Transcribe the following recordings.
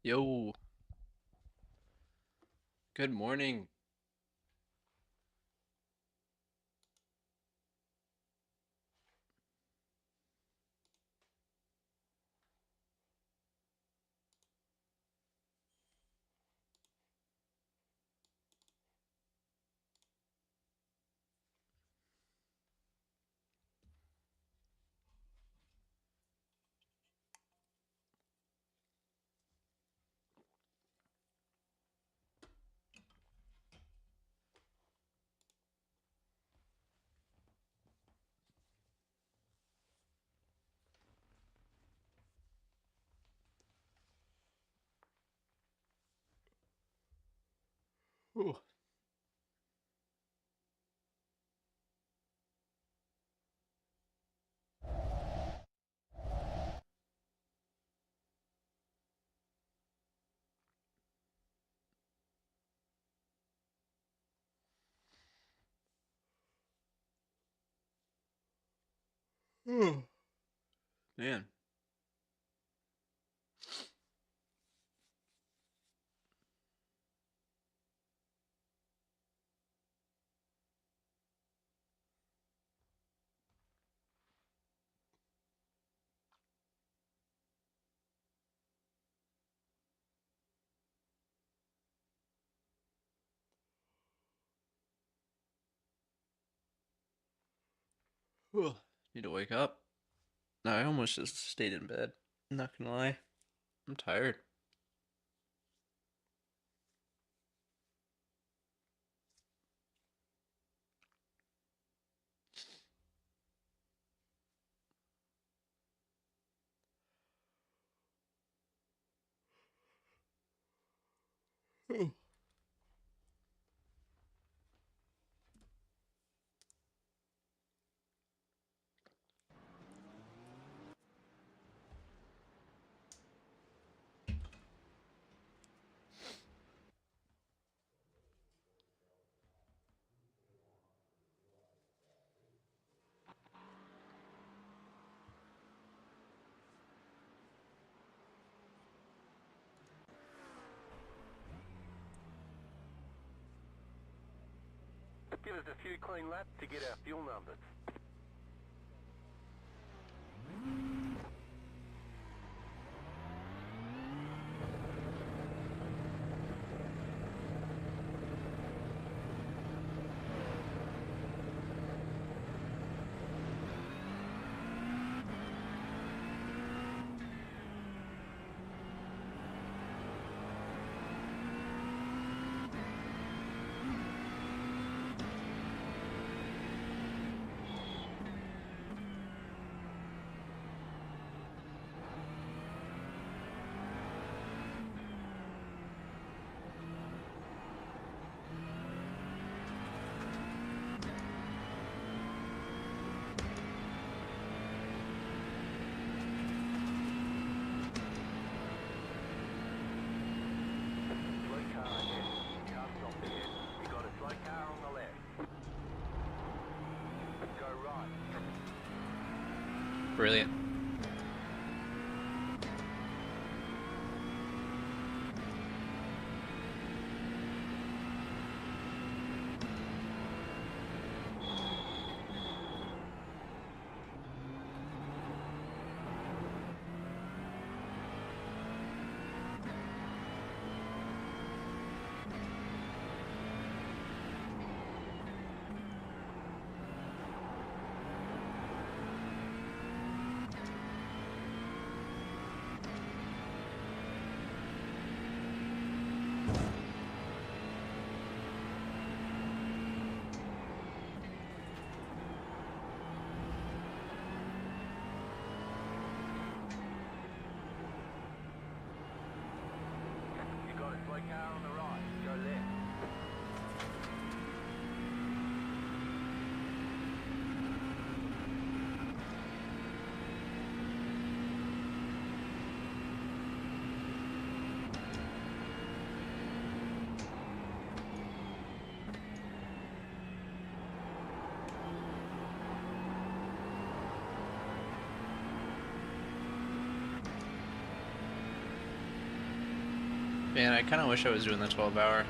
Yo, good morning. Ooh. Man. Ooh. Need to wake up. No, I almost just stayed in bed. I'm not gonna lie. I'm tired. Ooh. Give us a few clean laps to get our fuel numbers. Slow car ahead. Car's not ahead. You got a slow car on the left. Go right. Brilliant. Man, I kind of wish I was doing the 12-hour.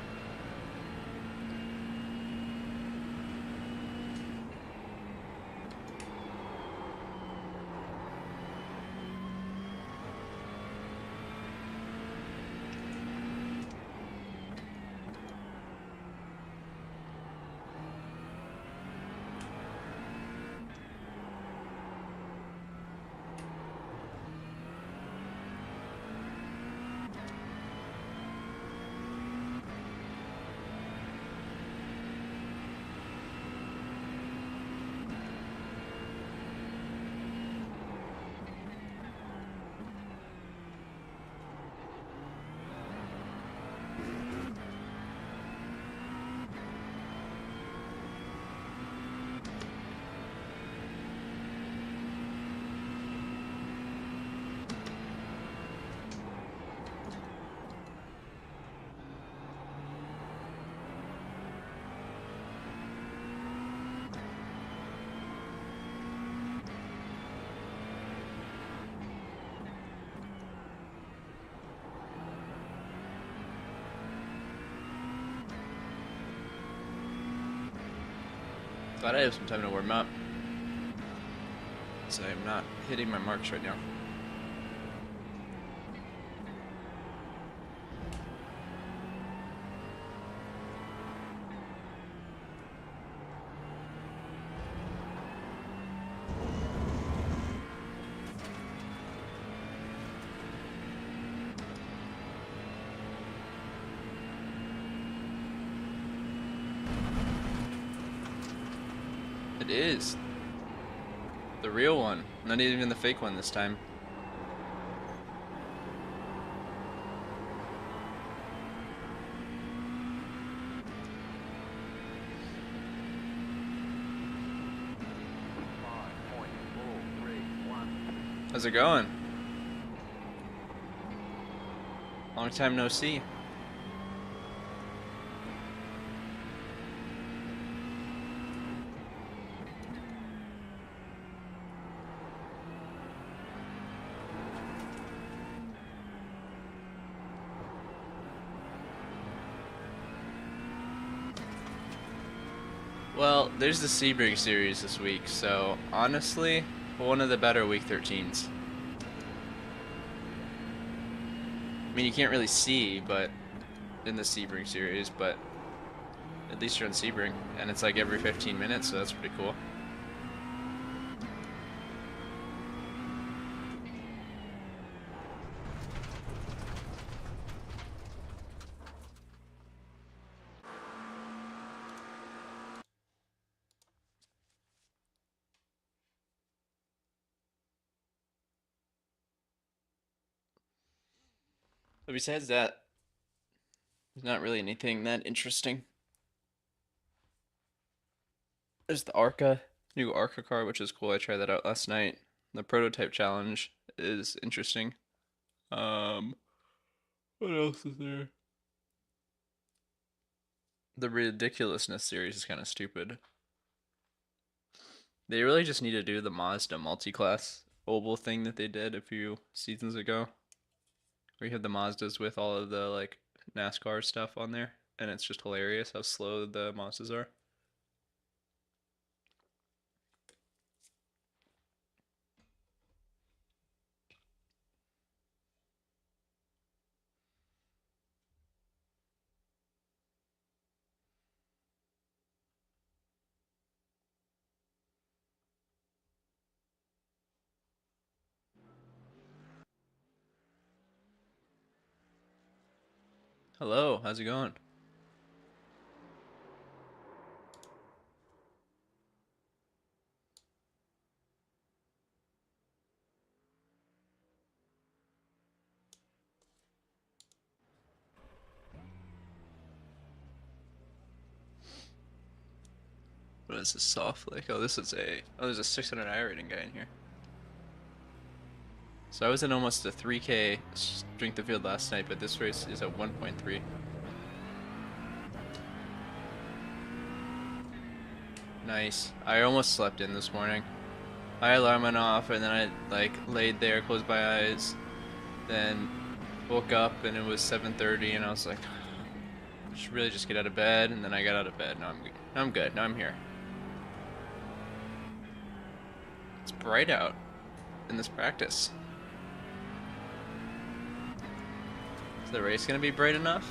Glad I have some time to warm up. So I'm not hitting my marks right now. It is. The real one. Not even the fake one this time. How's it going? Long time no see. Well, there's the Sebring series this week, so honestly, one of the better week 13s. I mean, you can't really see, but in the Sebring series, but at least you're in Sebring, and it's like every 15 minutes, so that's pretty cool. But besides that, there's not really anything that interesting. There's the Arca, new Arca car, which is cool. I tried that out last night. The prototype challenge is interesting. Um, what else is there? The ridiculousness series is kind of stupid. They really just need to do the Mazda multi-class oval thing that they did a few seasons ago. Where you have the Mazdas with all of the like NASCAR stuff on there, and it's just hilarious how slow the Mazdas are. Hello, how's it going? What is this soft like? Oh, there's a 600 iRating guy in here. So I was in almost a 3K strength of field last night, but this race is at 1.3. Nice. I almost slept in this morning. My alarm went off, and then I like laid there, closed my eyes, then woke up and it was 7:30, and I was like, I should really just get out of bed. And then I got out of bed. Now I'm good. Now I'm good. Now I'm here. It's bright out in this practice. Is the race gonna be bright enough?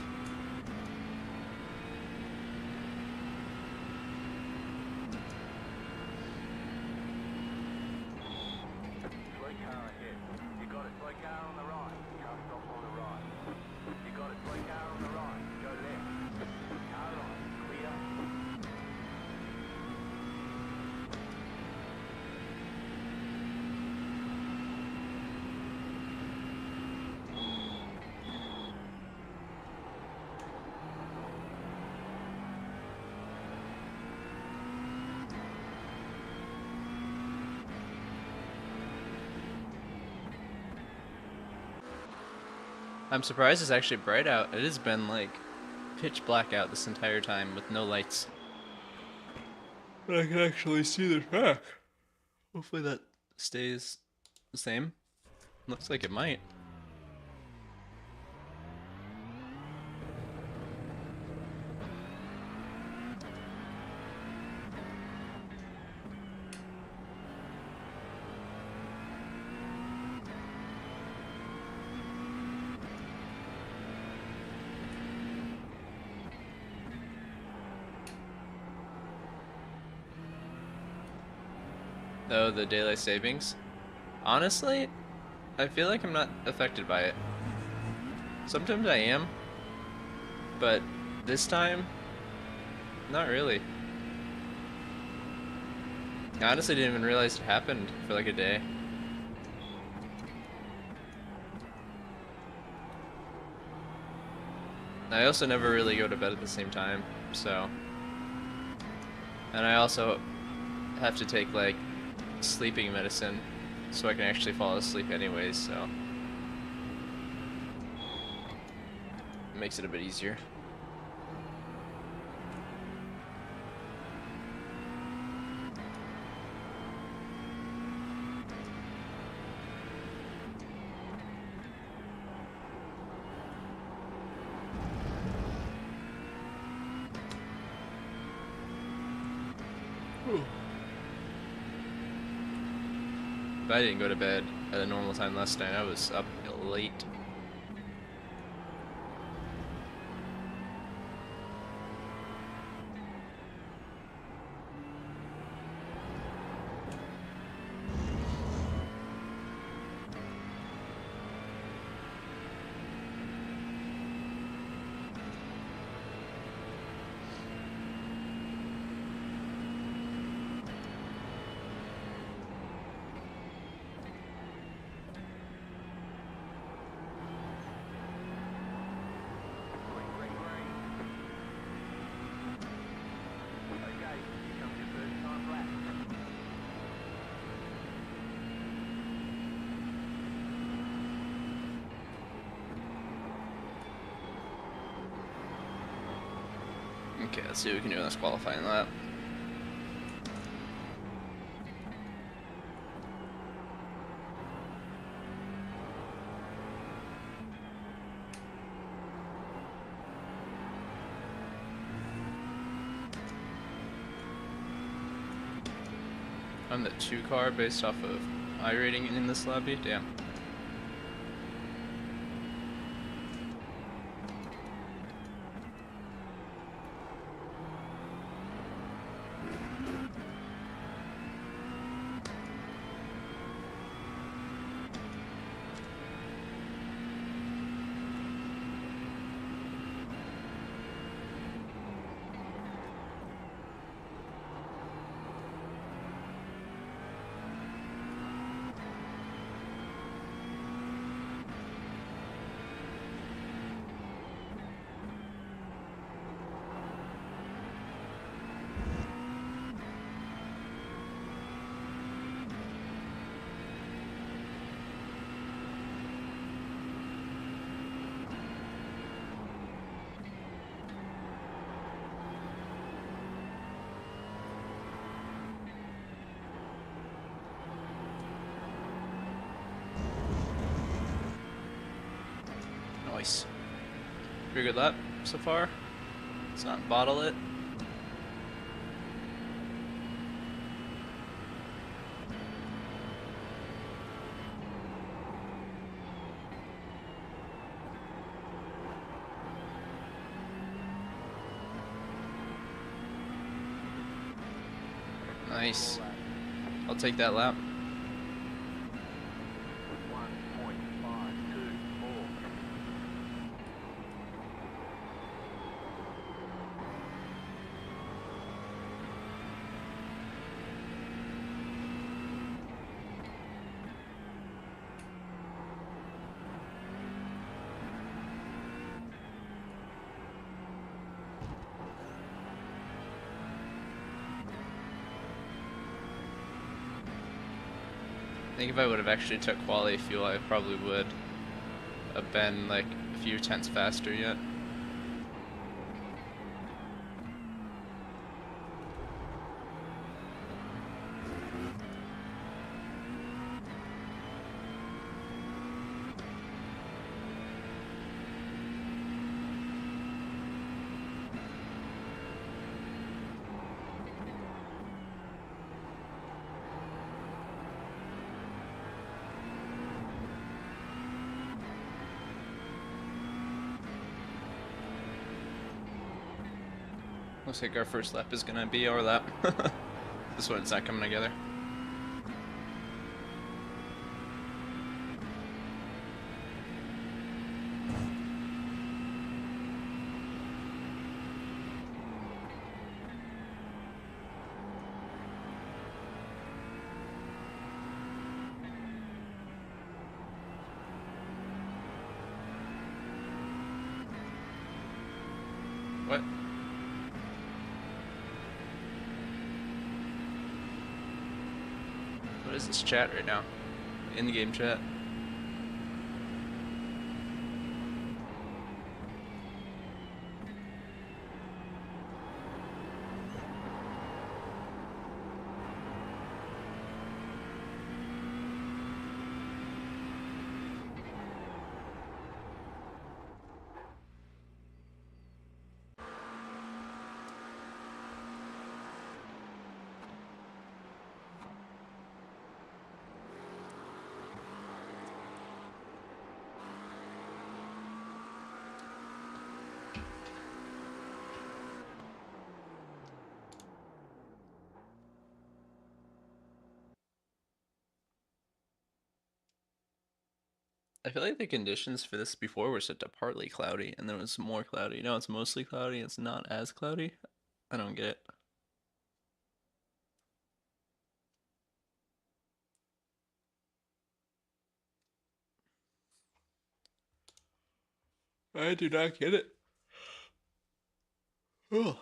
Slow car ahead. You got a slow car on the right. Car stop on the right. You got a slow car on the right. Go left. Car right. Clear. I'm surprised it's actually bright out. It has been like pitch black out this entire time with no lights. But I can actually see the track. Hopefully that stays the same. Looks like it might. Oh, the daylight savings. Honestly, I feel like I'm not affected by it. Sometimes I am, but this time, not really. I honestly didn't even realize it happened for like a day. I also never really go to bed at the same time, so. And I also have to take like sleeping medicine so I can actually fall asleep anyways, so it makes it a bit easier. But I didn't go to bed at a normal time last night. I was up late. Green, green, green. Okay, here comes your first time lap. Okay, let's see what we can do in this qualifying lap. I'm the 2 car based off of iRacing in this lobby. Damn. Nice. Pretty good lap so far. Let's not bottle it. Nice. I'll take that lap. 1.524. I think if I would have actually took quality fuel, I probably would have been like a few tenths faster yet. Looks like our first lap is gonna be our lap. This one, it's not coming together. What? What is this chat right now? In-game chat. I feel like the conditions for this before were set to partly cloudy, and then it was more cloudy. Now it's mostly cloudy, it's not as cloudy. I don't get it. I do not get it. Oh.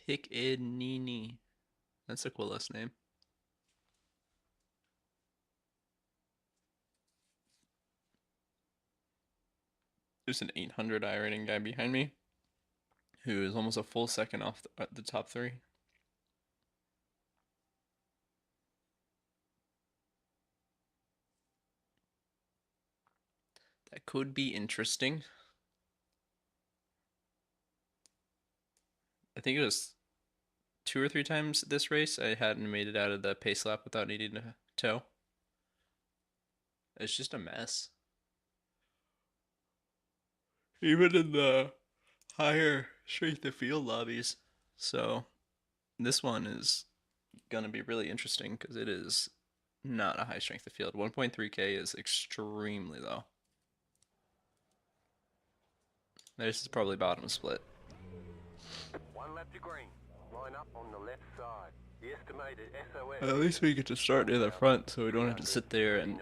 Pickaninny. That's a cool last name. There's an 800 iRating guy behind me who is almost a full second off the top three. That could be interesting. I think it was 2 or 3 times this race I hadn't made it out of the pace lap without needing to tow. It's just a mess. Even in the higher strength of field lobbies. So this one is gonna be really interesting because it is not a high strength of field. 1.3k is extremely low. This is probably bottom split. One lap to green. Line up on the left side. The estimated SOS. At least we get to start near the front so we don't have to sit there and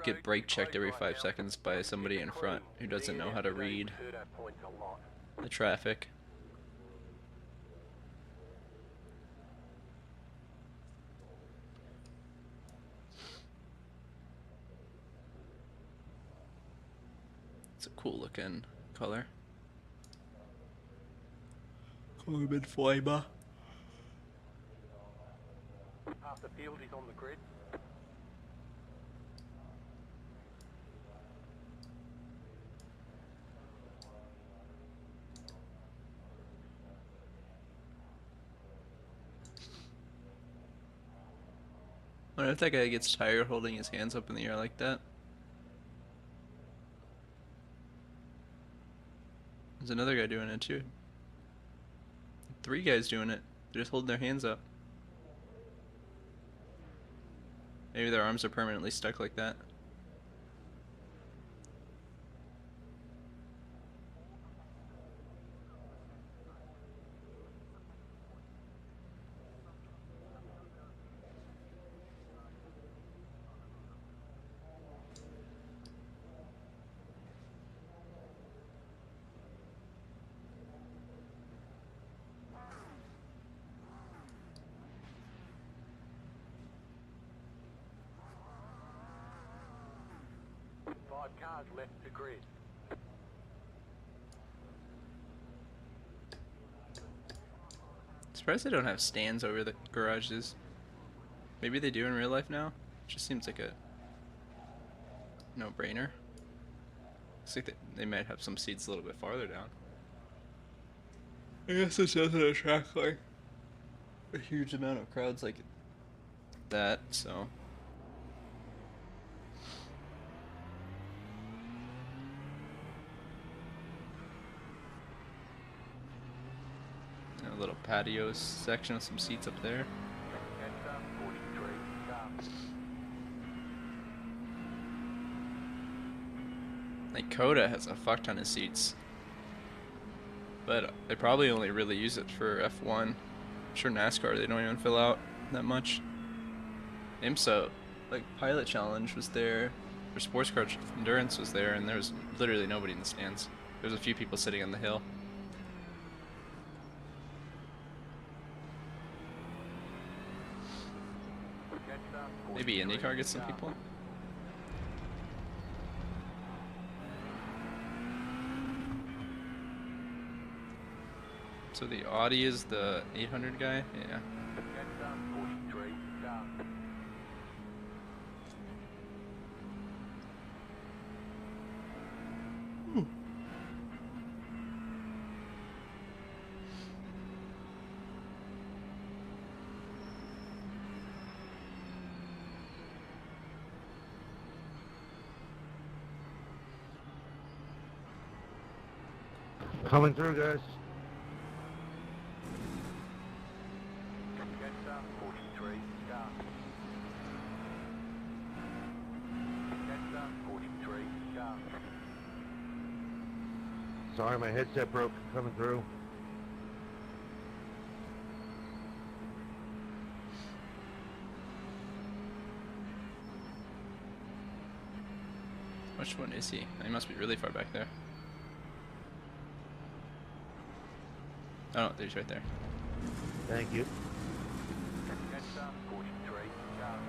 get brake checked every 5 seconds by somebody in front who doesn't know how to read the traffic. It's a cool looking color. Carbon fiber. on the grid. I wonder if that guy gets tired holding his hands up in the air like that. There's another guy doing it too. 3 guys doing it. They're just holding their hands up. Maybe their arms are permanently stuck like that. Five cars left the grid. Surprised they don't have stands over the garages. Maybe they do in real life now. Just seems like a no-brainer. Looks like they might have some seats a little bit farther down. I guess this doesn't attract like a huge amount of crowds like that, so. A little patio section with some seats up there. Enter 43 cars. Like Coda has a fuck ton of seats, but they probably only really use it for F1. I'm sure NASCAR they don't even fill out that much. IMSA, like Pilot Challenge was there, or Sports Car Endurance was there, and there was literally nobody in the stands. There was a few people sitting on the hill. Maybe IndyCar gets some people. So the Audi is the 800 guy? Yeah. Enter 43 cars. Coming through, guys. Enter 43 cars. Enter 43 cars. Sorry, my headset broke. Coming through. Which one is he? He must be really far back there. Oh, he's right there. Thank you. Enter 43 cars.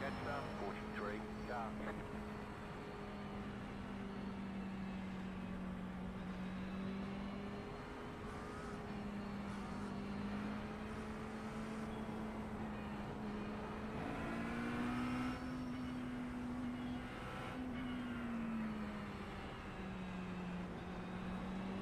Enter 43 cars. Enter 43 cars.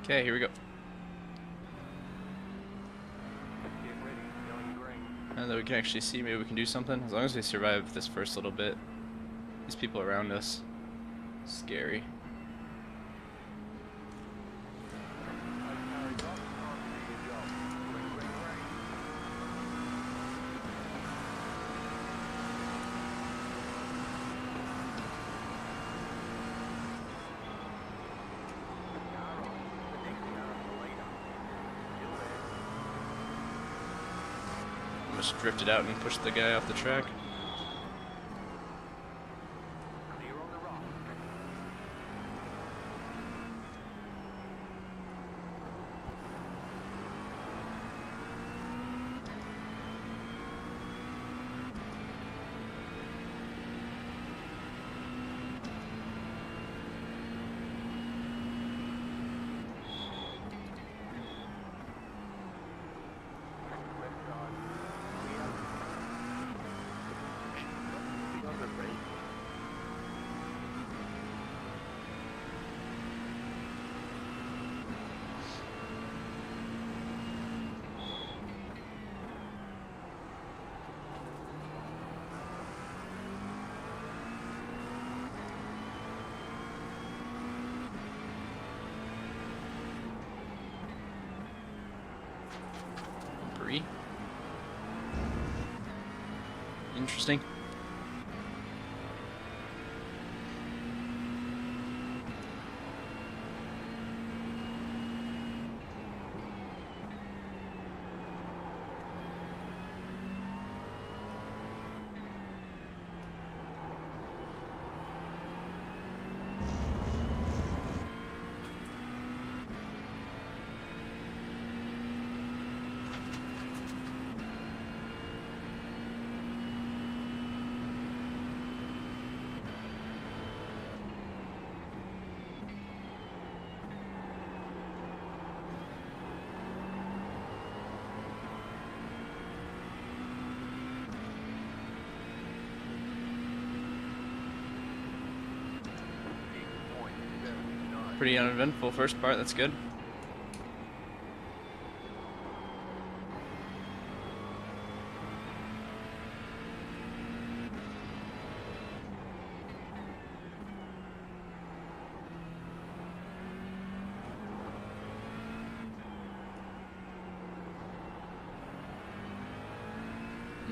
Okay, here we go. Get ready, going green. Now that we can actually see, maybe we can do something. As long as we survive this first little bit. These people around us. Scary. Okay, Doc, time to do your job. Ring, ring, ring. Car on. The next car is the leader. Still there. Almost drifted out and pushed the guy off the track. Clear on the right. Left side. Clear. Big on the brake. Brie. Interesting. Pretty uneventful first part, that's good.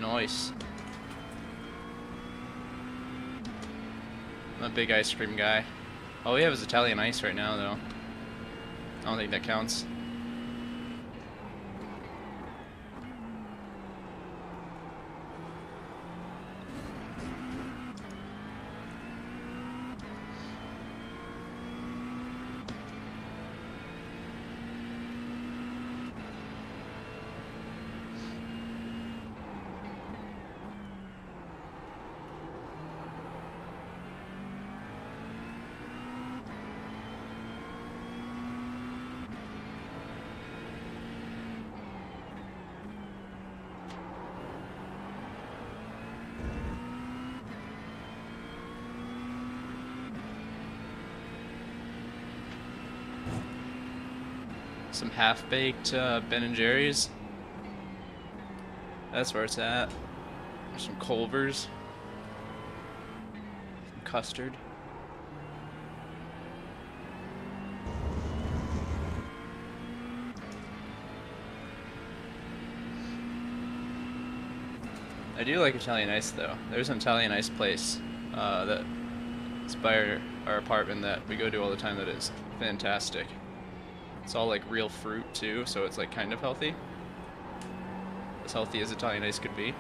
Nice. I'm a big ice cream guy. All we have is Italian ice right now, though. I don't think that counts. Some half-baked Ben & Jerry's. That's where it's at. There's some Culvers. Some custard. I do like Italian ice though. There's an Italian ice place that's by our apartment that we go to all the time that is fantastic. It's all like real fruit too, so it's like kind of healthy. As healthy as Italian ice could be.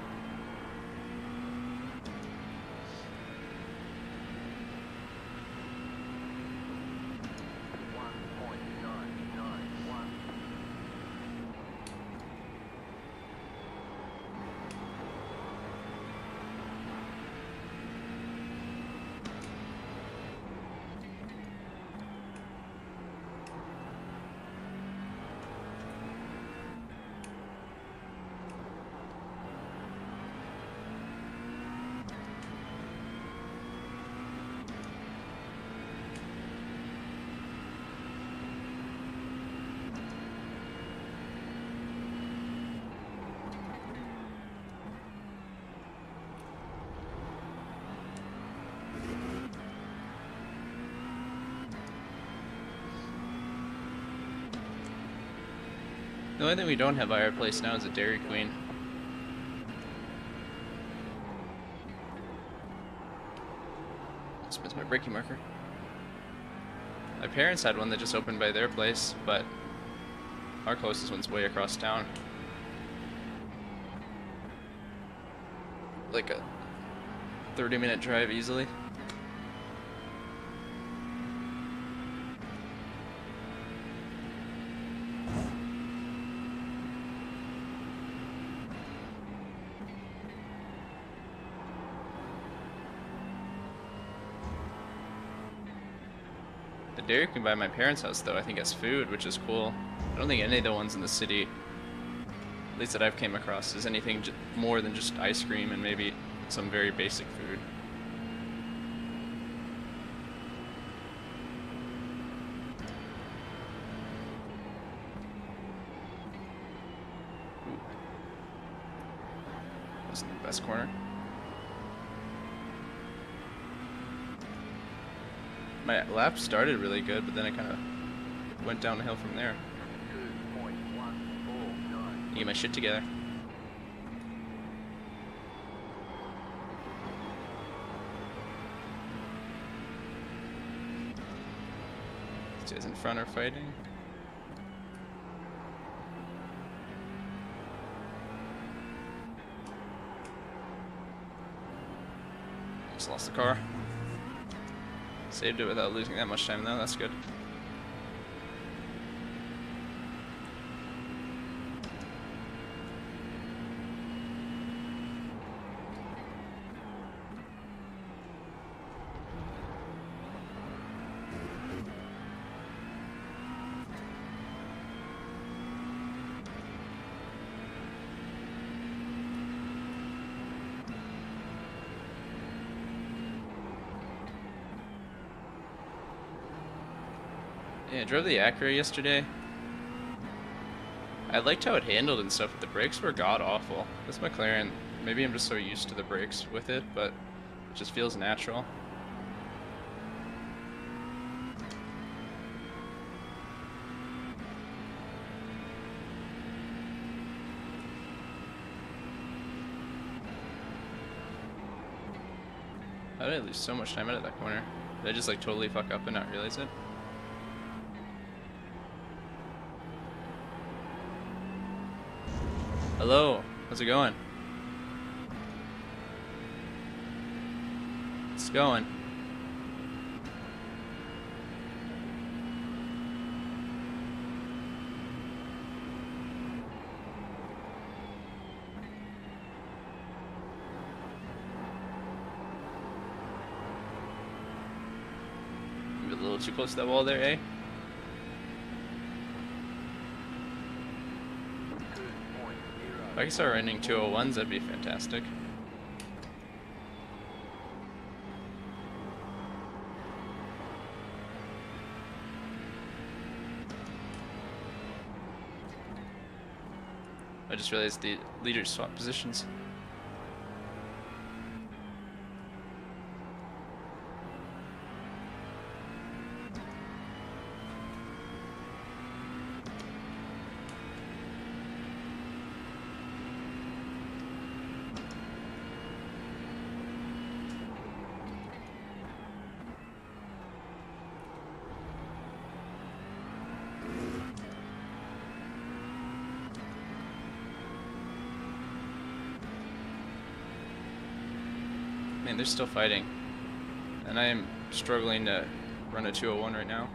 The only thing we don't have at our place now is a Dairy Queen. Just missed my braking marker. My parents had one that just opened by their place, but our closest one's way across town. Like a 30-minute drive easily. The Dairy Queen by my parents' house, though, I think has food, which is cool. I don't think any of the ones in the city, at least that I've came across, is anything more than just ice cream and maybe some very basic food. Ooh. Wasn't the best corner. My lap started really good, but then it kind of went downhill from there. 2.149. Get my shit together. These guys in front are fighting. Just lost the car. Saved it without losing that much time though, that's good. Yeah, I drove the Acura yesterday. I liked how it handled and stuff, but the brakes were god-awful. This McLaren, maybe I'm just so used to the brakes with it, but it just feels natural. How did I lose so much time out of that corner? Did I just like totally fuck up and not realize it? Hello, how's it going? It's going. Maybe a little too close to that wall there, eh? If I could start running 201s, that'd be fantastic. I just realized the leaders swap positions. Man, they're still fighting. And I am struggling to run a 201 right now.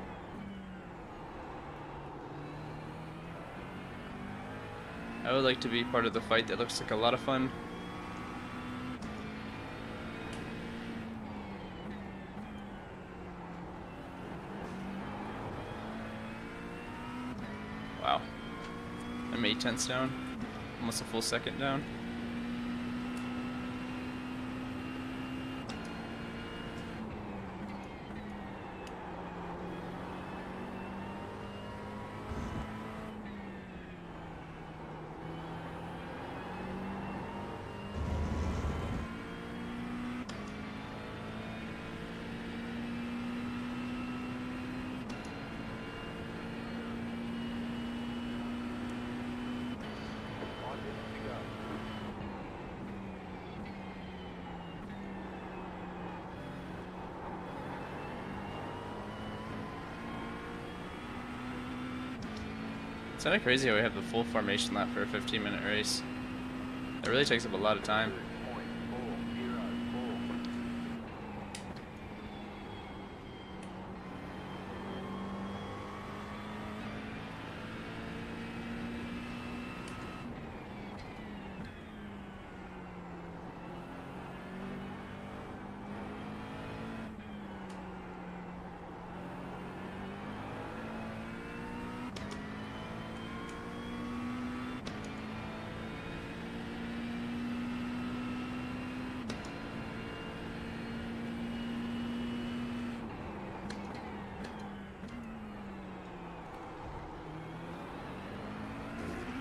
I would like to be part of the fight. That looks like a lot of fun. Wow. I'm 8/10 down. Almost a full second down. It's kind of crazy how we have the full formation lap for a 15-minute race. It really takes up a lot of time.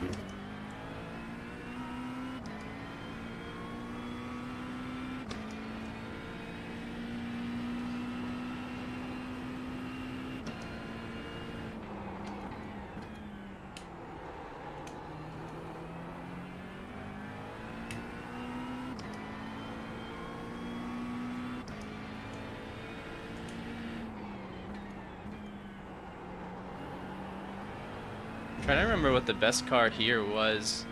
2.404. Trying to remember what the best car here was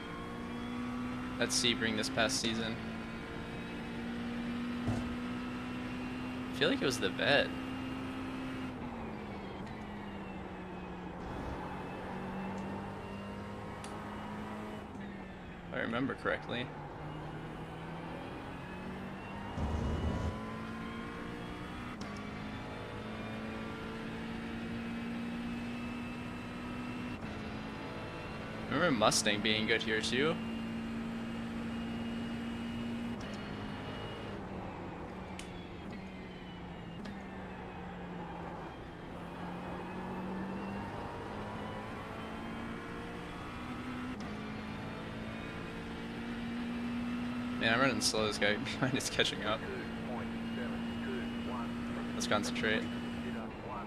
at Sebring this past season. I feel like it was the vet. If I remember correctly. I remember Mustang being good here too. Man, I'm running slow. This guy behind is catching up. 2.721. Let's concentrate. Consider 1.582.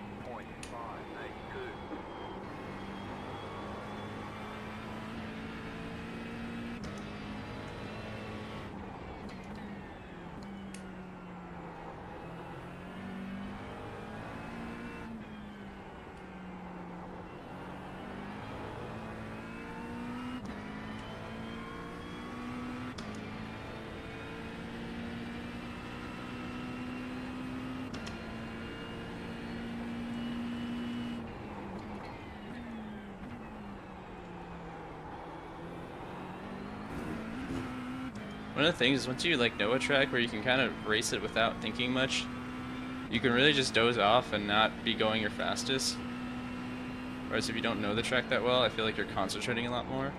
One of the things is once you like know a track where you can kind of race it without thinking much, you can really just doze off and not be going your fastest. Whereas if you don't know the track that well, I feel like you're concentrating a lot more.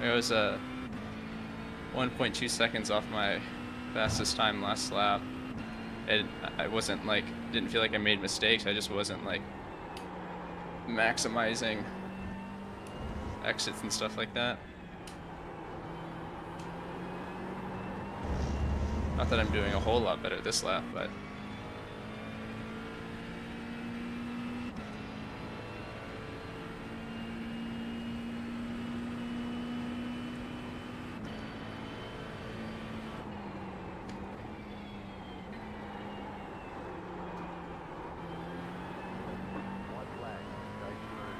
I was 1.2 seconds off my fastest time last lap. And I wasn't like, didn't feel like I made mistakes. I just wasn't like maximizing exits and stuff like that. Not that I'm doing a whole lot better this lap, but White flag. Stay through.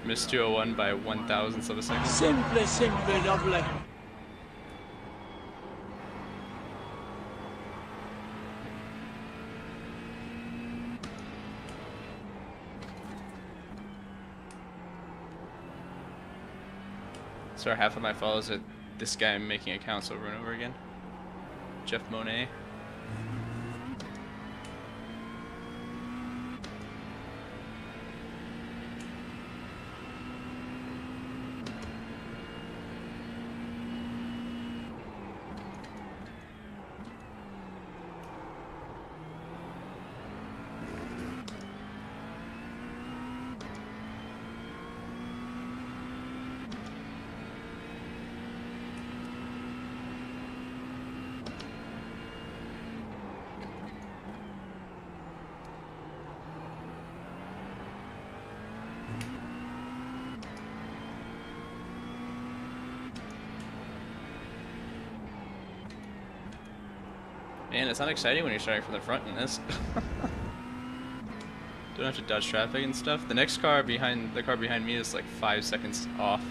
missed 201 by 1,000ths of a second. Simple, simple, lovely. So half of my follows are this guy making accounts over and over again. Jeff Monet. Man, it's not exciting when you're starting from the front in this. Don't have to dodge traffic and stuff. The next car behind the car behind me is like 5 seconds off.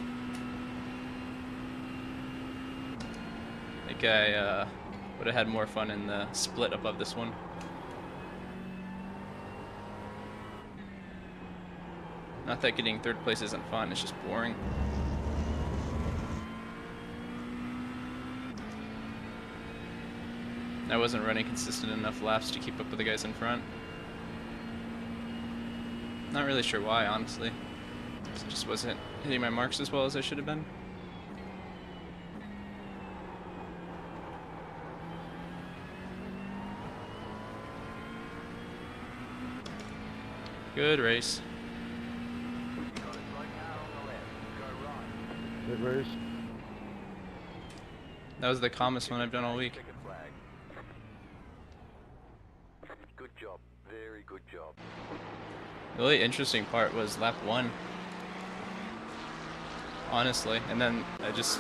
I think I would have had more fun in the split above this one. Not that getting third place isn't fun, it's just boring. I wasn't running consistent enough laps to keep up with the guys in front. Not really sure why, honestly. I just wasn't hitting my marks as well as I should have been. Good race. Got a slow car on the left. Go right. Good race. That was the calmest one I've done all week. Ticket flag. Good job. Very good job. The really interesting part was lap 1. Honestly, and then I just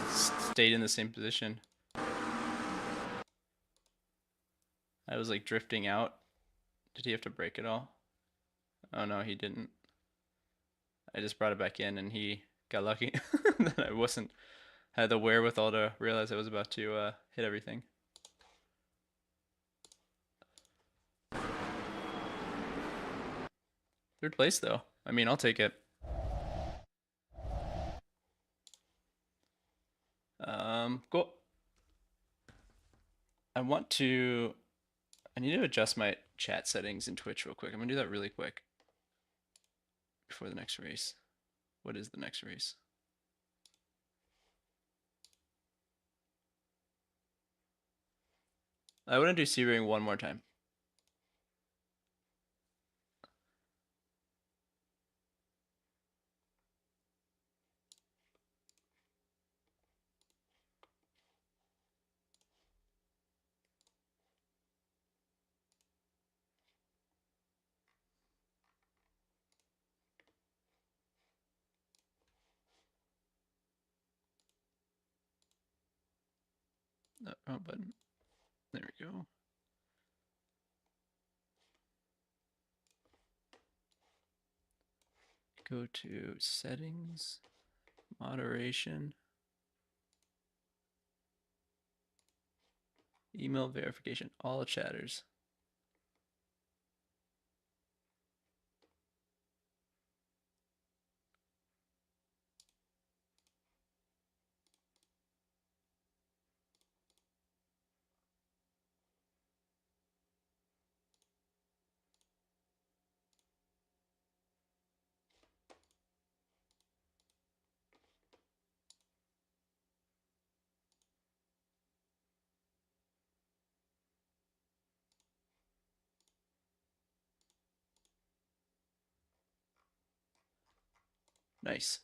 stayed in the same position. I was like drifting out. Did he have to brake at all? Oh no, he didn't. I just brought it back in and he got lucky that I had the wherewithal to realize I was about to hit everything. Third place though. I mean, I'll take it. Cool. I need to adjust my chat settings in Twitch real quick. I'm gonna do that really quick before the next race. What is the next race? I want to do C-Ring one more time. No, wrong button. There we go. Go to settings, moderation, email verification, all chatters. Nice.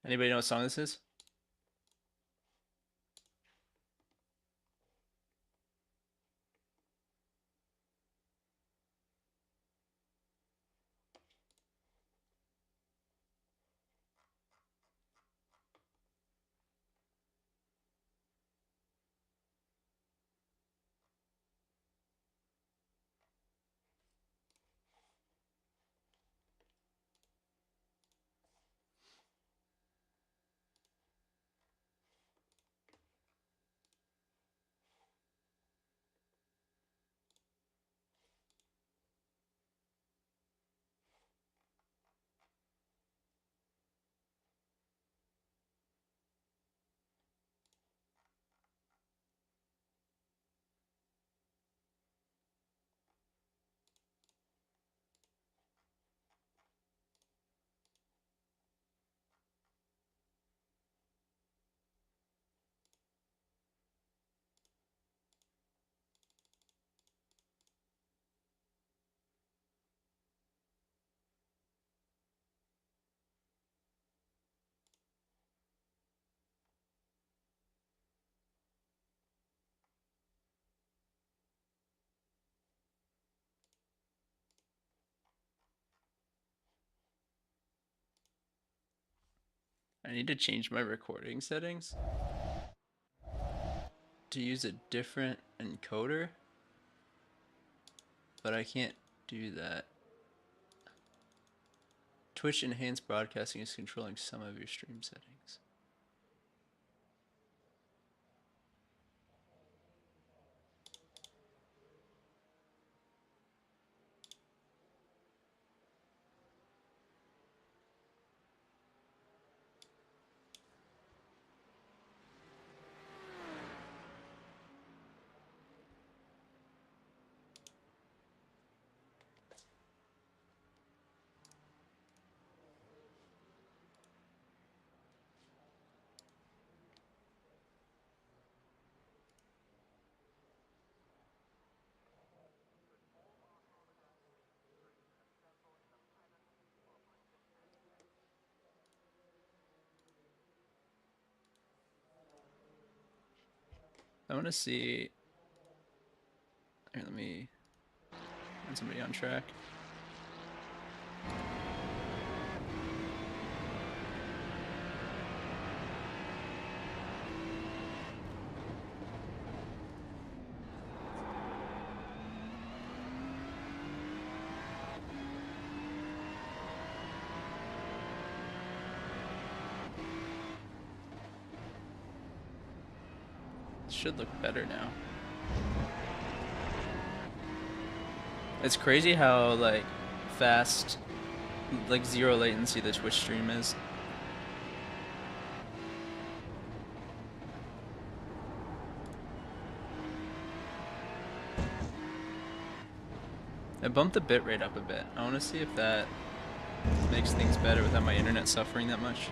Anybody know what song this is? I need to change my recording settings to use a different encoder, but I can't do that. Twitch enhanced broadcasting is controlling some of your stream settings. I want to see. Here, let me find somebody on track. Should look better now. It's crazy how like fast, like zero latency the Twitch stream is. I bumped the bitrate up a bit. I want to see if that makes things better without my internet suffering that much.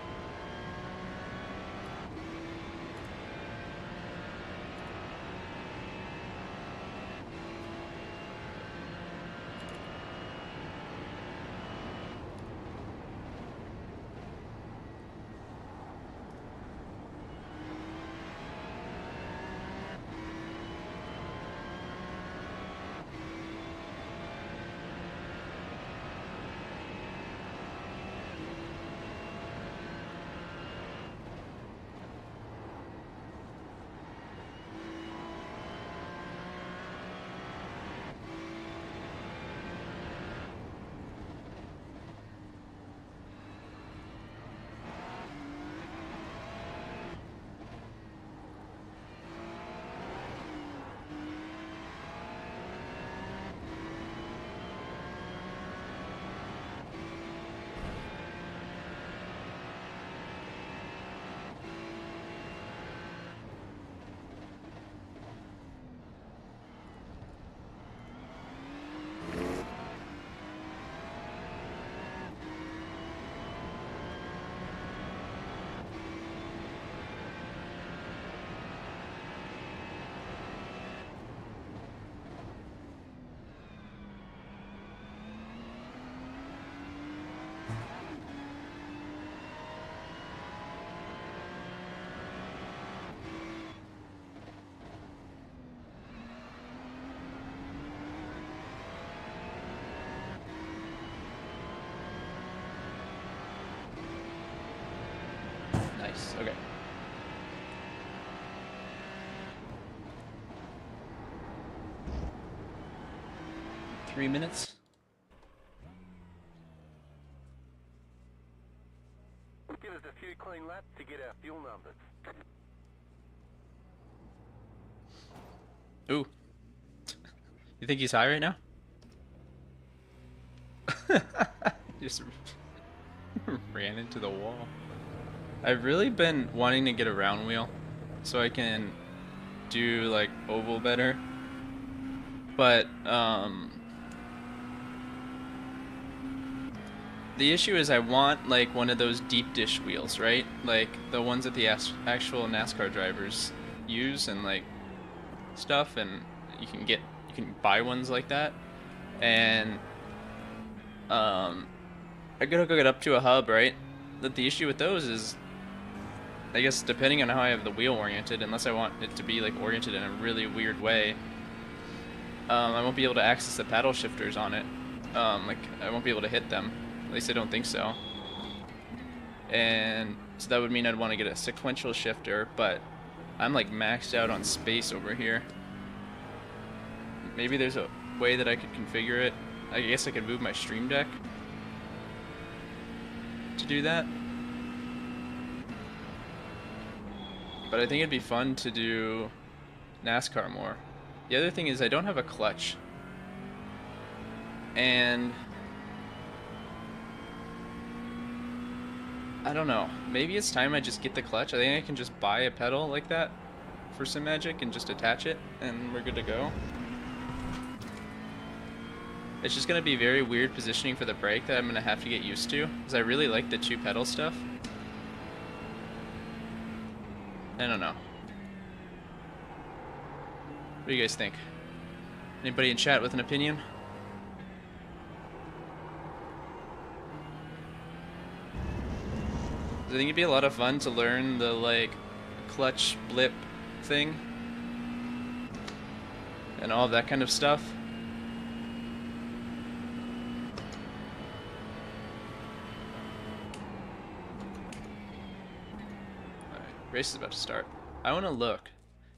Nice, okay. Three minutes. Give us a few clean laps to get our fuel numbers. Ooh. You think he's high right now? Just ran into the wall. I've really been wanting to get a round wheel so I can do like oval better. But the issue is I want like one of those deep dish wheels, right? Like the ones that the actual NASCAR drivers use and like stuff, and you can buy ones like that. And I could hook it up to a hub, right? But the issue with those is, I guess depending on how I have the wheel oriented, unless I want it to be like oriented in a really weird way, I won't be able to access the paddle shifters on it. Like I won't be able to hit them. At least I don't think so. And So that would mean I'd want to get a sequential shifter, but I'm like maxed out on space over here. Maybe there's a way that I could configure it. I guess I could move my Stream Deck to do that. But I think it'd be fun to do NASCAR more. The other thing is I don't have a clutch. And I don't know. Maybe it's time I just get the clutch. I think I can just buy a pedal like that for some magic and just attach it and we're good to go. It's just gonna be very weird positioning for the brake that I'm gonna have to get used to because I really like the 2-pedal stuff. I don't know. What do you guys think? Anybody in chat with an opinion? I think it'd be a lot of fun to learn the like clutch blip thing and all of that kind of stuff. Alright, race is about to start. I want to look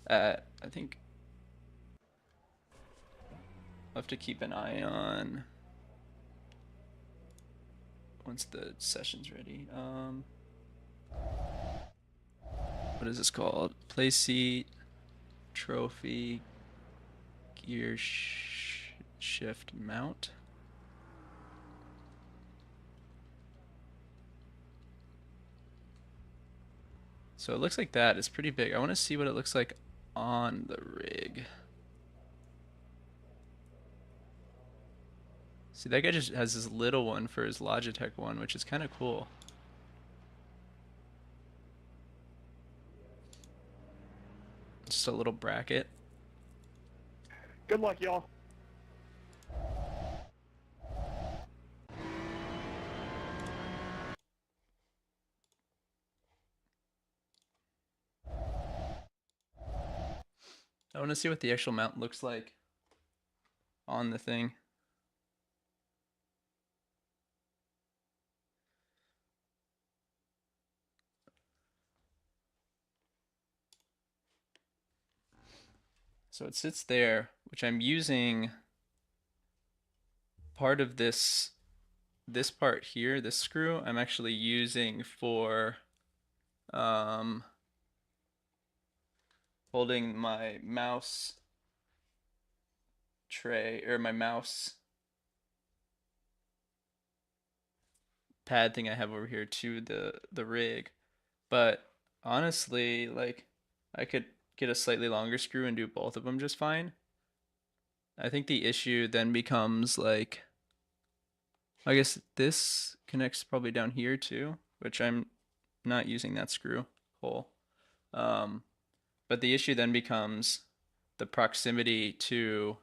at, I think I'll have to keep an eye on once the session's ready. What is this called? Play seat, trophy, gear shift mount. So it looks like that. It's pretty big. I want to see what it looks like on the rig. See, that guy just has this little one for his Logitech one, which is kind of cool. Just a little bracket. Good luck, y'all. I want to see what the actual mount looks like on the thing. So it sits there, which I'm using part of this part here, this screw, I'm actually using for holding my mouse tray or my mouse pad thing I have over here to the rig. But honestly, like I could get a slightly longer screw and do both of them just fine. I think the issue then becomes like, I guess this connects probably down here too, which I'm not using that screw hole. But the issue then becomes the proximity to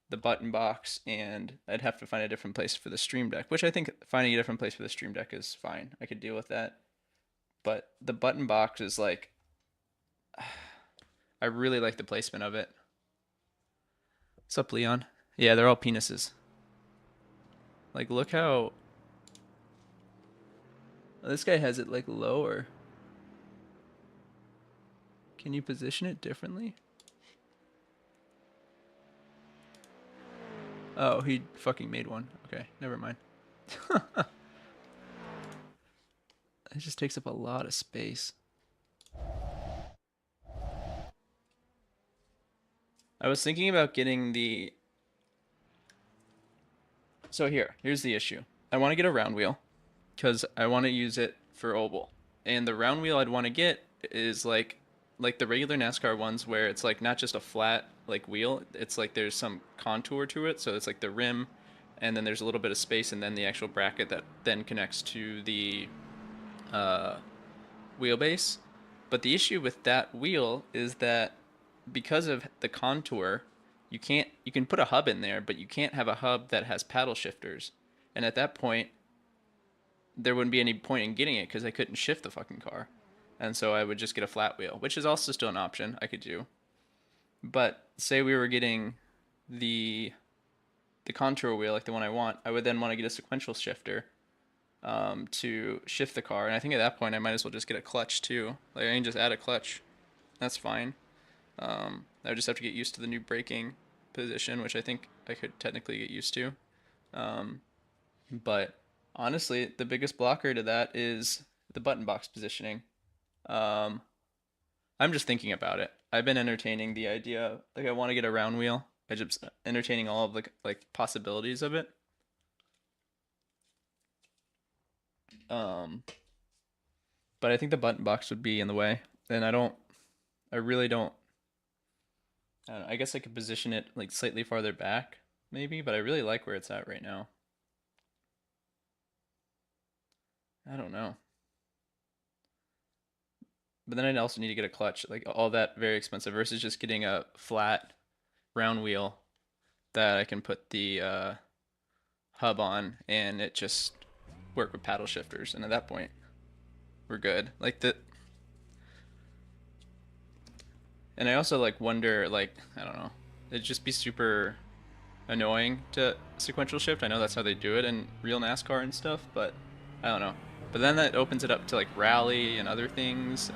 the button box, and I'd have to find a different place for the Stream Deck, which I think finding a different place for the Stream Deck is fine. I could deal with that. But the button box is like, I really like the placement of it. What's up, Leon? Yeah, they're all penises. Like, look how this guy has it like lower. Can you position it differently? Oh, he fucking made one. Okay, never mind. It just takes up a lot of space. I was thinking about getting the... So here's the issue. I want to get a round wheel because I want to use it for oval. And the round wheel I'd want to get is like the regular NASCAR ones where it's like not just a flat like wheel, it's like there's some contour to it. So it's like the rim and then there's a little bit of space and then the actual bracket that then connects to the wheelbase. But the issue with that wheel is that because of the contour, you can put a hub in there, but you can't have a hub that has paddle shifters. And at that point, there wouldn't be any point in getting it because I couldn't shift the fucking car. And so I would just get a flat wheel, which is also still an option I could do. But say we were getting the contour wheel, like the one I want, I would then want to get a sequential shifter to shift the car. And I think at that point I might as well just get a clutch too. Like I can just add a clutch. That's fine. I would just have to get used to the new braking position, which I think I could technically get used to. But honestly, the biggest blocker to that is the button box positioning. Um, I'm just thinking about it. I've been entertaining the idea, like I want to get a round wheel. I just entertaining all of the like possibilities of it. Um, but I think the button box would be in the way, and I really don't know, I guess I could position it like slightly farther back, maybe, but I really like where it's at right now. I don't know. But then I'd also need to get a clutch, like all that very expensive versus just getting a flat round wheel that I can put the hub on and it just work with paddle shifters. And at that point, we're good. And I also like wonder, like, I don't know, it'd just be super annoying to sequential shift. I know that's how they do it in real NASCAR and stuff, but I don't know. But then that opens it up to like rally and other things.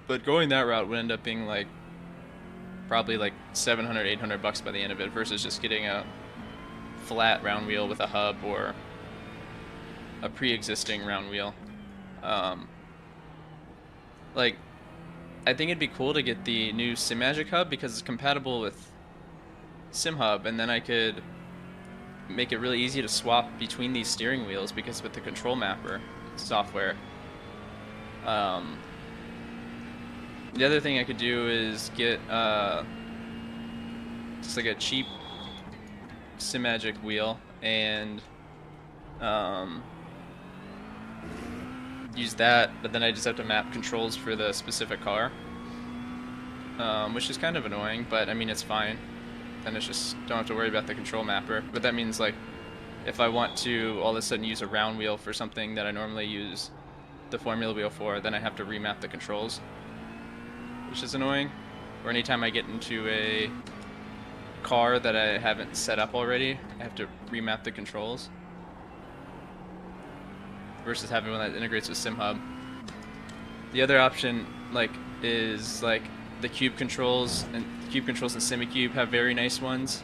But going that route would end up being like probably like 700, 800 bucks by the end of it versus just getting a flat round wheel with a hub or a pre-existing round wheel. Like, I think it'd be cool to get the new SimMagic hub because it's compatible with SimHub, and then I could make it really easy to swap between these steering wheels because with the control mapper software. The other thing I could do is get just like a cheap SimMagic wheel and use that, but then I just have to map controls for the specific car, which is kind of annoying, but I mean it's fine. Then it's just don't have to worry about the control mapper. But that means like if I want to all of a sudden use a round wheel for something that I normally use the formula wheel for, then I have to remap the controls, which is annoying. Or anytime I get into a car that I haven't set up already, I have to remap the controls versus having one that integrates with SimHub. The other option like is like the cube controls, and cube controls in SimiCube have very nice ones.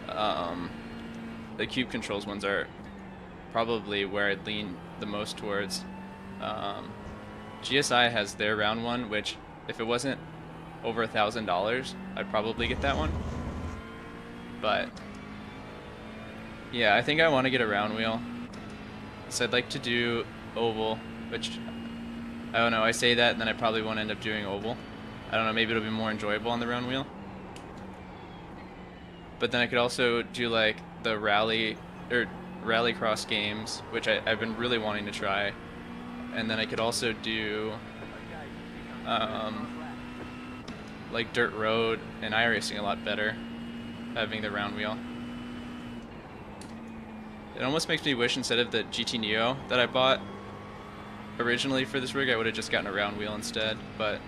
The cube controls ones are probably where I'd lean the most towards. GSI has their round one, which if it wasn't over $1,000, I'd probably get that one. But yeah, I think I want to get a round wheel. So I'd like to do oval, which I don't know, I say that and then I probably won't end up doing oval. I don't know, maybe it'll be more enjoyable on the round wheel. But then I could also do like the rallycross games, which I've been really wanting to try. And then I could also do like dirt road and iRacing a lot better, having the round wheel. It almost makes me wish instead of the GT Neo that I bought originally for this rig, I would have just gotten a round wheel instead, but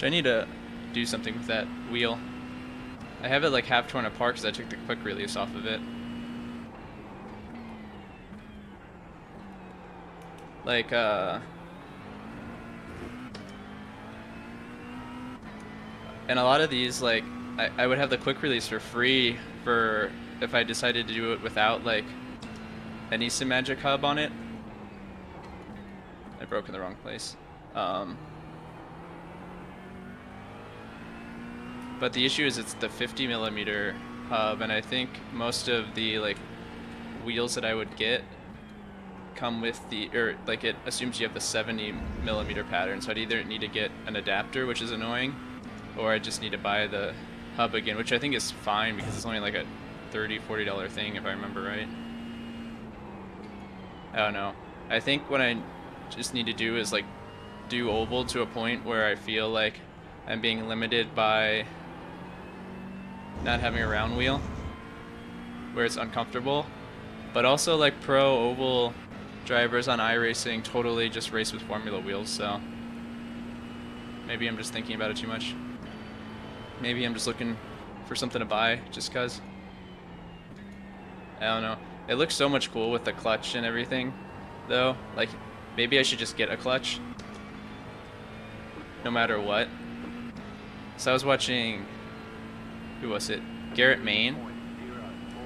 I need to do something with that wheel. I have it like half torn apart because I took the quick release off of it. Like, and a lot of these, like, I would have the quick release for free for if I decided to do it without, like, any SimMagic hub on it. I broke in the wrong place. But the issue is it's the 50mm hub, and I think most of the like wheels that I would get come with the, or like it assumes you have the 70mm pattern, so I'd either need to get an adapter, which is annoying, or I just need to buy the hub again, which I think is fine because it's only like a $30, $40 thing if I remember right. I don't know. I think what I just need to do is like do oval to a point where I feel like I'm being limited by not having a round wheel, where it's uncomfortable, But also like pro oval drivers on iRacing totally just race with Formula wheels, so maybe I'm just thinking about it too much. Maybe I'm just looking for something to buy just cuz. I don't know. It looks so much cool with the clutch and everything though. Like maybe I should just get a clutch no matter what. So I was watching, who was it? Garrett Main,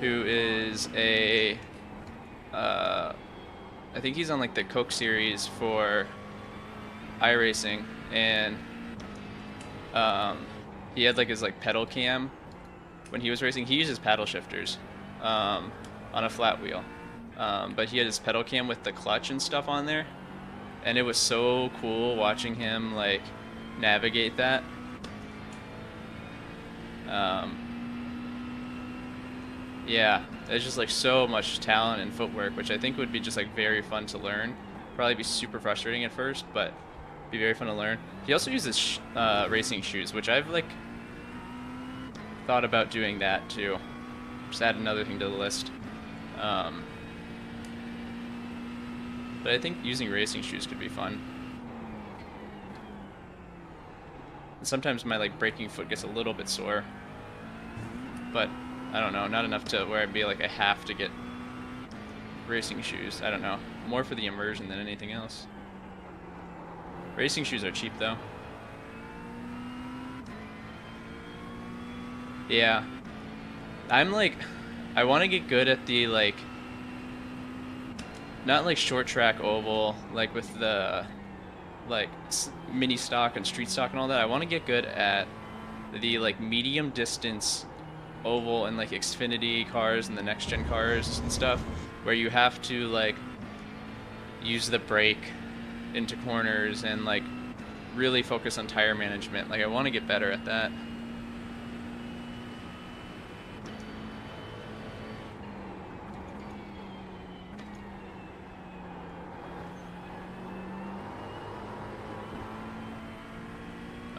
who is a I think he's on like the Coke series for iRacing, and he had like his like pedal cam when he was racing. He uses paddle shifters on a flat wheel, but he had his pedal cam with the clutch and stuff on there, and it was so cool watching him like navigate that. Yeah, there's just like so much talent and footwork, which I think would be just like very fun to learn. Probably be super frustrating at first, but be very fun to learn. He also uses racing shoes, which I've like thought about doing that too. Just add another thing to the list. But I think using racing shoes could be fun. Sometimes my like braking foot gets a little bit sore, but I don't know, not enough to where I'd be like I have to get racing shoes. I don't know, more for the immersion than anything else. Racing shoes are cheap though. Yeah, I'm like, I want to get good at the like, not like short track oval, like with the like mini stock and street stock and all that. I want to get good at the like medium distance oval and like Xfinity cars and the next gen cars and stuff, where you have to like use the brake into corners and like really focus on tire management. Like I want to get better at that.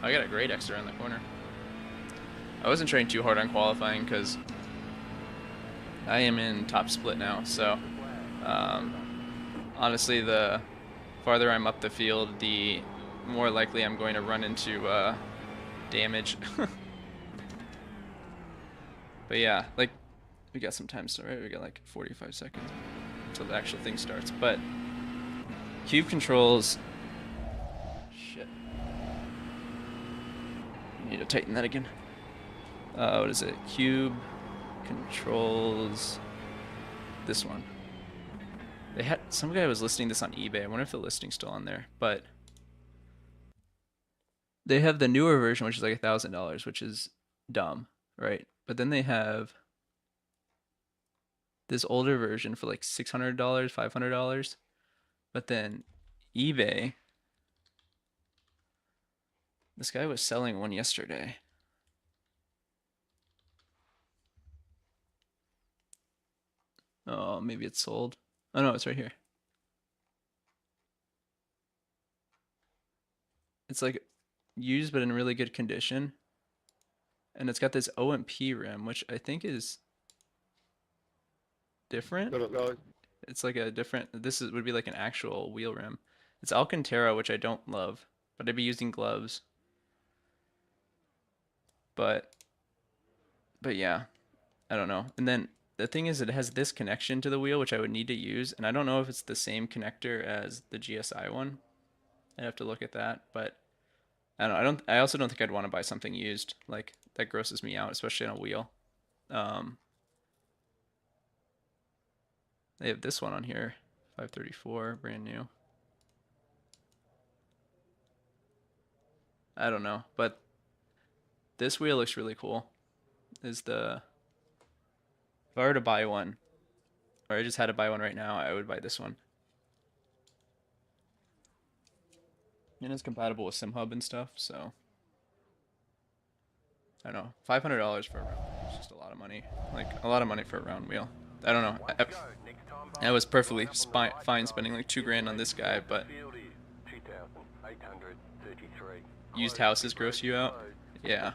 I got a great extra around the corner. I wasn't trying too hard on qualifying because I am in top split now, so honestly the farther I'm up the field, the more likely I'm going to run into damage. But yeah, like we got some time still, right? We got like 45 seconds until the actual thing starts. But cube controls, shit. Need to tighten that again. What is it? Cube controls this one. They had some guy was listing this on eBay. I wonder if the listing's still on there. But they have the newer version, which is like $1,000, which is dumb, right? But then they have this older version for like $600, $500. But then eBay, this guy was selling one yesterday. Oh, maybe it's sold. Oh no, it's right here. It's like used but in really good condition. And it's got this OMP rim, which I think is different. It's like a different, this would be like an actual wheel rim. It's Alcantara, which I don't love, but I'd be using gloves. But yeah, I don't know. And then the thing is, it has this connection to the wheel, which I would need to use, and I don't know if it's the same connector as the GSI one. I'd have to look at that, but I don't know. I also don't think I'd want to buy something used. Like that grosses me out, especially on a wheel. They have this one on here, 534, brand new. I don't know, but this wheel looks really cool. If I were to buy one, or I just had to buy one right now, I would buy this one. And it's compatible with SimHub and stuff, so I don't know. $500 for a round wheel is just a lot of money. Like a lot of money for a round wheel. I don't know. I was perfectly fine spending like $2,000 on this guy, but used houses gross you out. Yeah.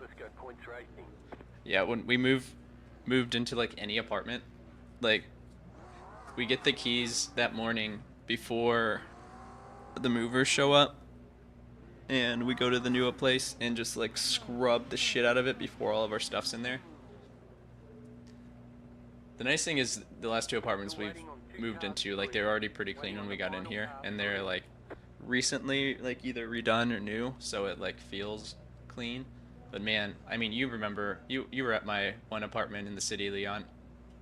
Yeah, when we moved into like any apartment, like we get the keys that morning before the movers show up, and we go to the new place and just like scrub the shit out of it before all of our stuff's in there. The nice thing is the last two apartments we've moved into, like, they're already pretty clean when we got in here, and they're like recently like either redone or new, so it like feels clean. But man, I mean, you remember you were at my one apartment in the city, Leon.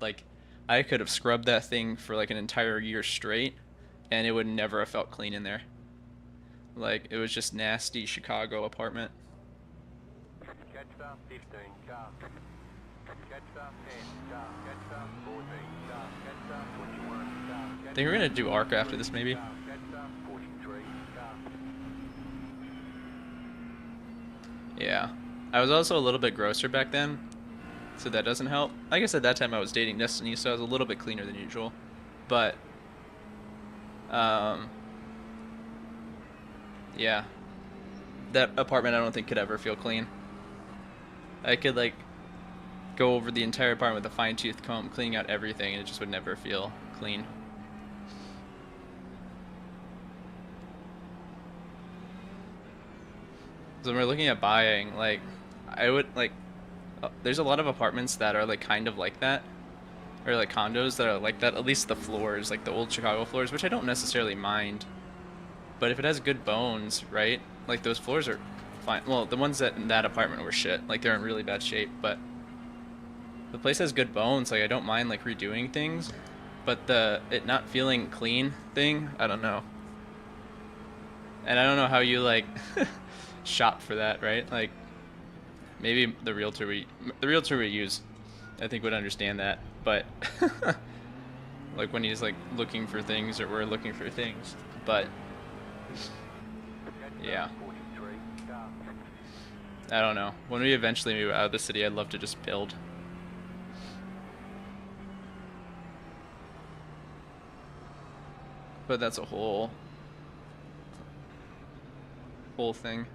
Like, I could have scrubbed that thing for like an entire year straight, and it would never have felt clean in there. Like, it was just nasty Chicago apartment. Catch star 15, car. Catch star 10, car. Catch star 14, car. Catch star 21, car. I think we're gonna do ARC after this, maybe. Catch star 43, car. Yeah. I was also a little bit grosser back then, so that doesn't help. I guess at that time I was dating Destiny, so I was a little bit cleaner than usual. But, yeah. That apartment I don't think could ever feel clean. I could, like, go over the entire apartment with a fine-tooth comb, cleaning out everything, and it just would never feel clean. So when we're looking at buying, like, I would, like, there's a lot of apartments that are, like, kind of like that. Or, like, condos that are like that, at least the floors, like the old Chicago floors, which I don't necessarily mind. But if it has good bones, right? Like, those floors are fine. Well, the ones that in that apartment were shit. Like, they're in really bad shape, but the place has good bones. Like, I don't mind, like, redoing things. But it not feeling clean thing, I don't know. And I don't know how you, like, shop for that, right? Like, maybe the realtor we use, I think, would understand that. But like, when he's like looking for things, or we're looking for things. But yeah, I don't know. When we eventually move out of the city, I'd love to just build. But that's a whole thing.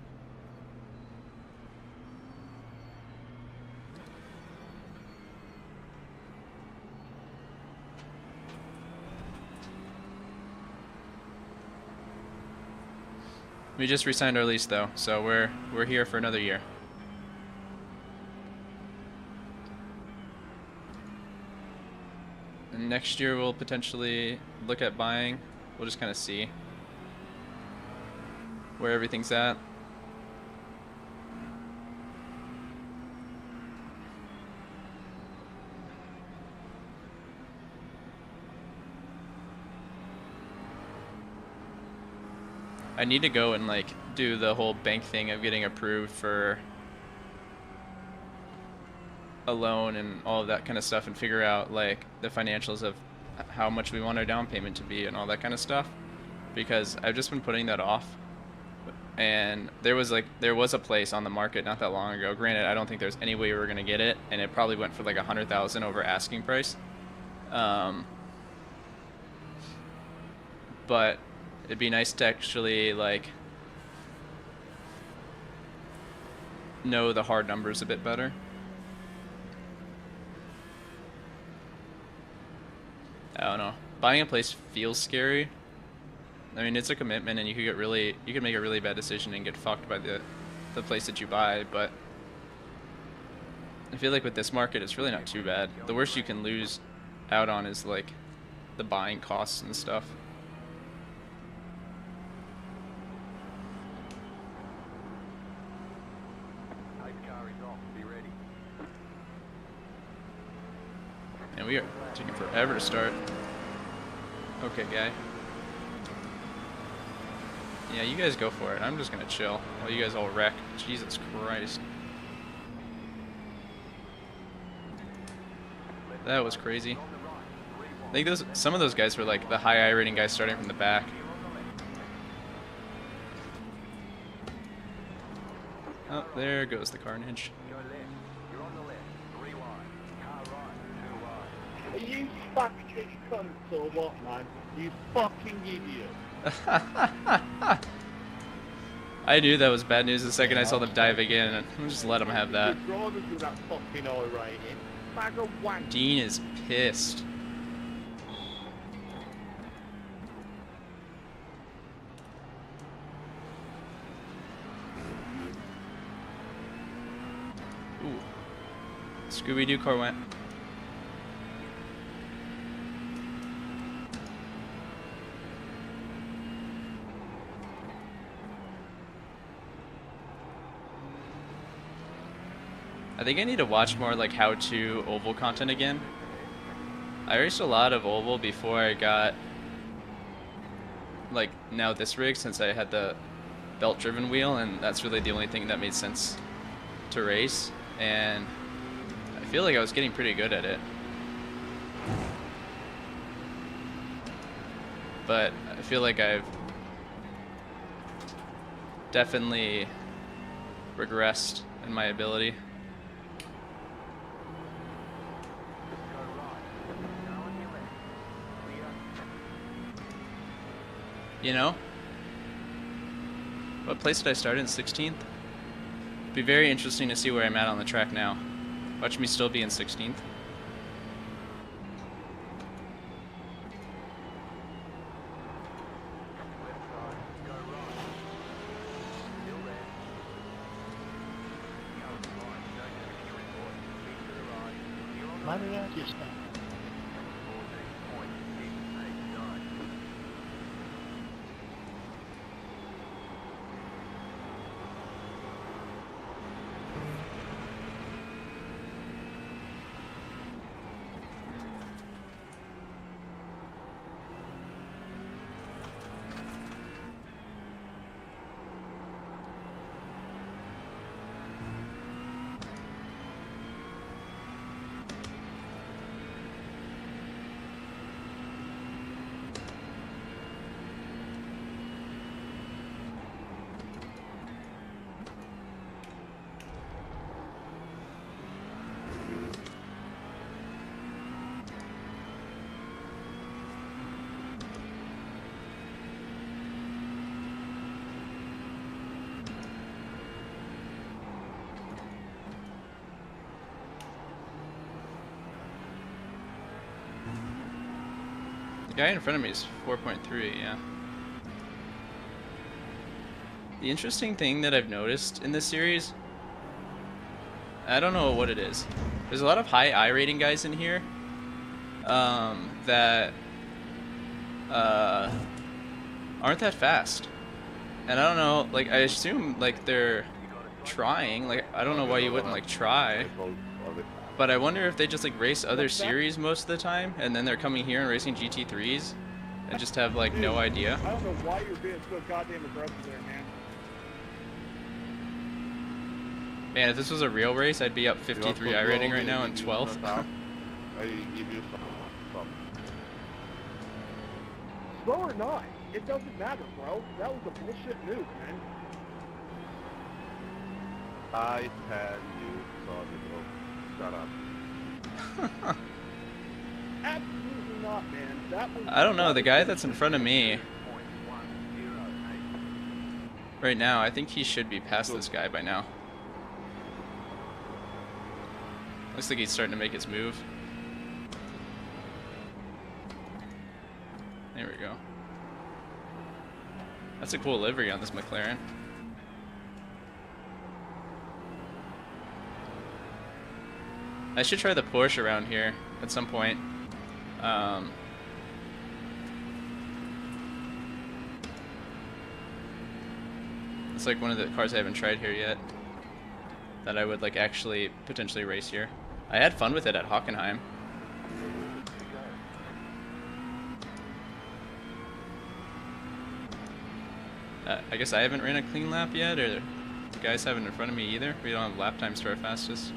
We just re-signed our lease though, so we're here for another year. And next year we'll potentially look at buying. We'll just kind of see where everything's at. I need to go and like do the whole bank thing of getting approved for a loan and all of that kind of stuff, and figure out like the financials of how much we want our down payment to be and all that kind of stuff, because I've just been putting that off. And there was a place on the market not that long ago. Granted, I don't think there's any way we were gonna get it, and it probably went for like 100,000 over asking price. But it'd be nice to actually like know the hard numbers a bit better. I don't know. Buying a place feels scary. I mean, it's a commitment, and you could make a really bad decision and get fucked by the place that you buy, but I feel like with this market it's really not too bad. The worst you can lose out on is like the buying costs and stuff. And we are taking forever to start. Okay, guy. Yeah, you guys go for it. I'm just gonna chill while you guys all wreck. Jesus Christ. That was crazy. I think some of those guys were like the high iRating guys starting from the back. Oh, there goes the carnage. Are you fucking cunts or what, man? You fucking idiot. I knew that was bad news the second I saw them dive again, and I'll just let them have that. Drivers with that fucking iRating. Bag of wank. Dean is pissed. Scooby-Doo car went. I think I need to watch more like how-to oval content again. I raced a lot of oval before I got like now this rig, since I had the belt-driven wheel, and that's really the only thing that made sense to race, and I feel like I was getting pretty good at it. But I feel like I've definitely regressed in my ability. You know? What place did I start in? 16th? It'd be very interesting to see where I'm at on the track now. Watch me still be in 16th. Let me ask you something. The guy in front of me is 4.3, yeah. The interesting thing that I've noticed in this series, I don't know what it is. There's a lot of high I rating guys in here that aren't that fast. And I don't know, like, I assume, like, they're trying. Like, I don't know why you wouldn't, like, try. But I wonder if they just, like, race other series most of the time, and then they're coming here and racing GT3s, and just have, like, no idea. I don't know why you're being so goddamn aggressive there, man. Man, if this was a real race, I'd be up 53 I rating right now and 12th. Slow or not, it doesn't matter, bro. That was a bullshit move, man. I had you saw the Shut up. Absolutely not, man. That was. I don't know, the guy that's in front of me right now, I think he should be past this guy by now. Looks like he's starting to make his move. There we go. That's a cool livery on this McLaren. I should try the Porsche around here at some point. It's like one of the cars I haven't tried here yet that I would like actually potentially race here. I had fun with it at Hockenheim. I guess I haven't ran a clean lap yet, or the guys haven't in front of me either. We don't have lap times to our fastest.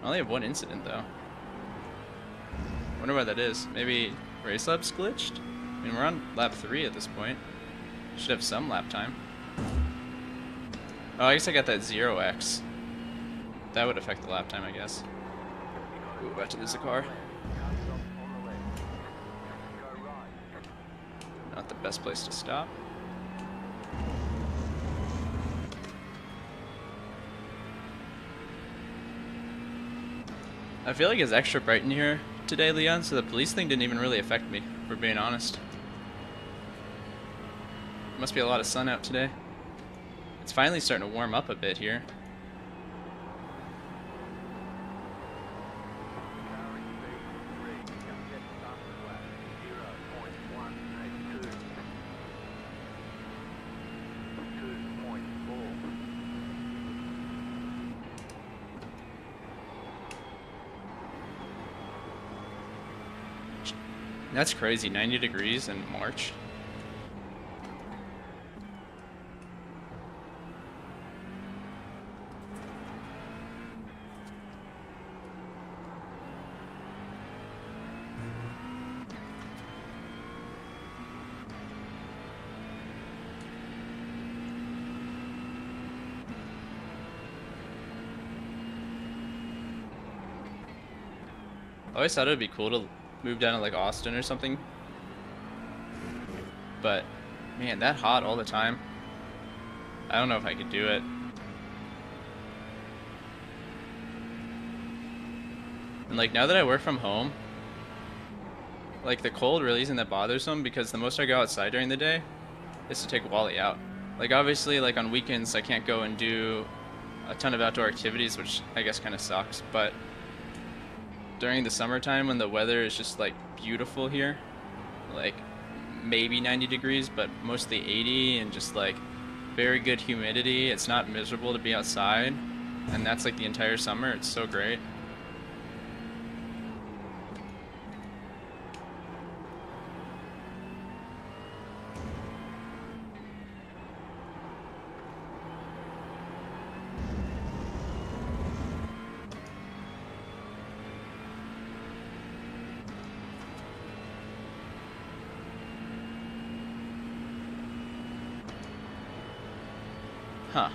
I only have one incident though. Wonder why that is. Maybe race laps glitched? I mean, we're on lap 3 at this point. Should have some lap time. Oh, I guess I got that 0x. That would affect the lap time, I guess. Ooh, about to lose the car. Not the best place to stop. I feel like it's extra bright in here today, Leon, so the police thing didn't even really affect me, for being honest. Must be a lot of sun out today. It's finally starting to warm up a bit here. That's crazy, 90 degrees in March. I always thought it would be cool to move down to like Austin or something. But man, that hot all the time. I don't know if I could do it. And like now that I work from home, like the cold really isn't that bothersome because the most I go outside during the day is to take Wally out. Like obviously like on weekends I can't go and do a ton of outdoor activities, which I guess kind of sucks, but during the summertime when the weather is just like beautiful here, like maybe 90 degrees but mostly 80 and just like very good humidity, it's not miserable to be outside, and that's like the entire summer. It's so great. Huh.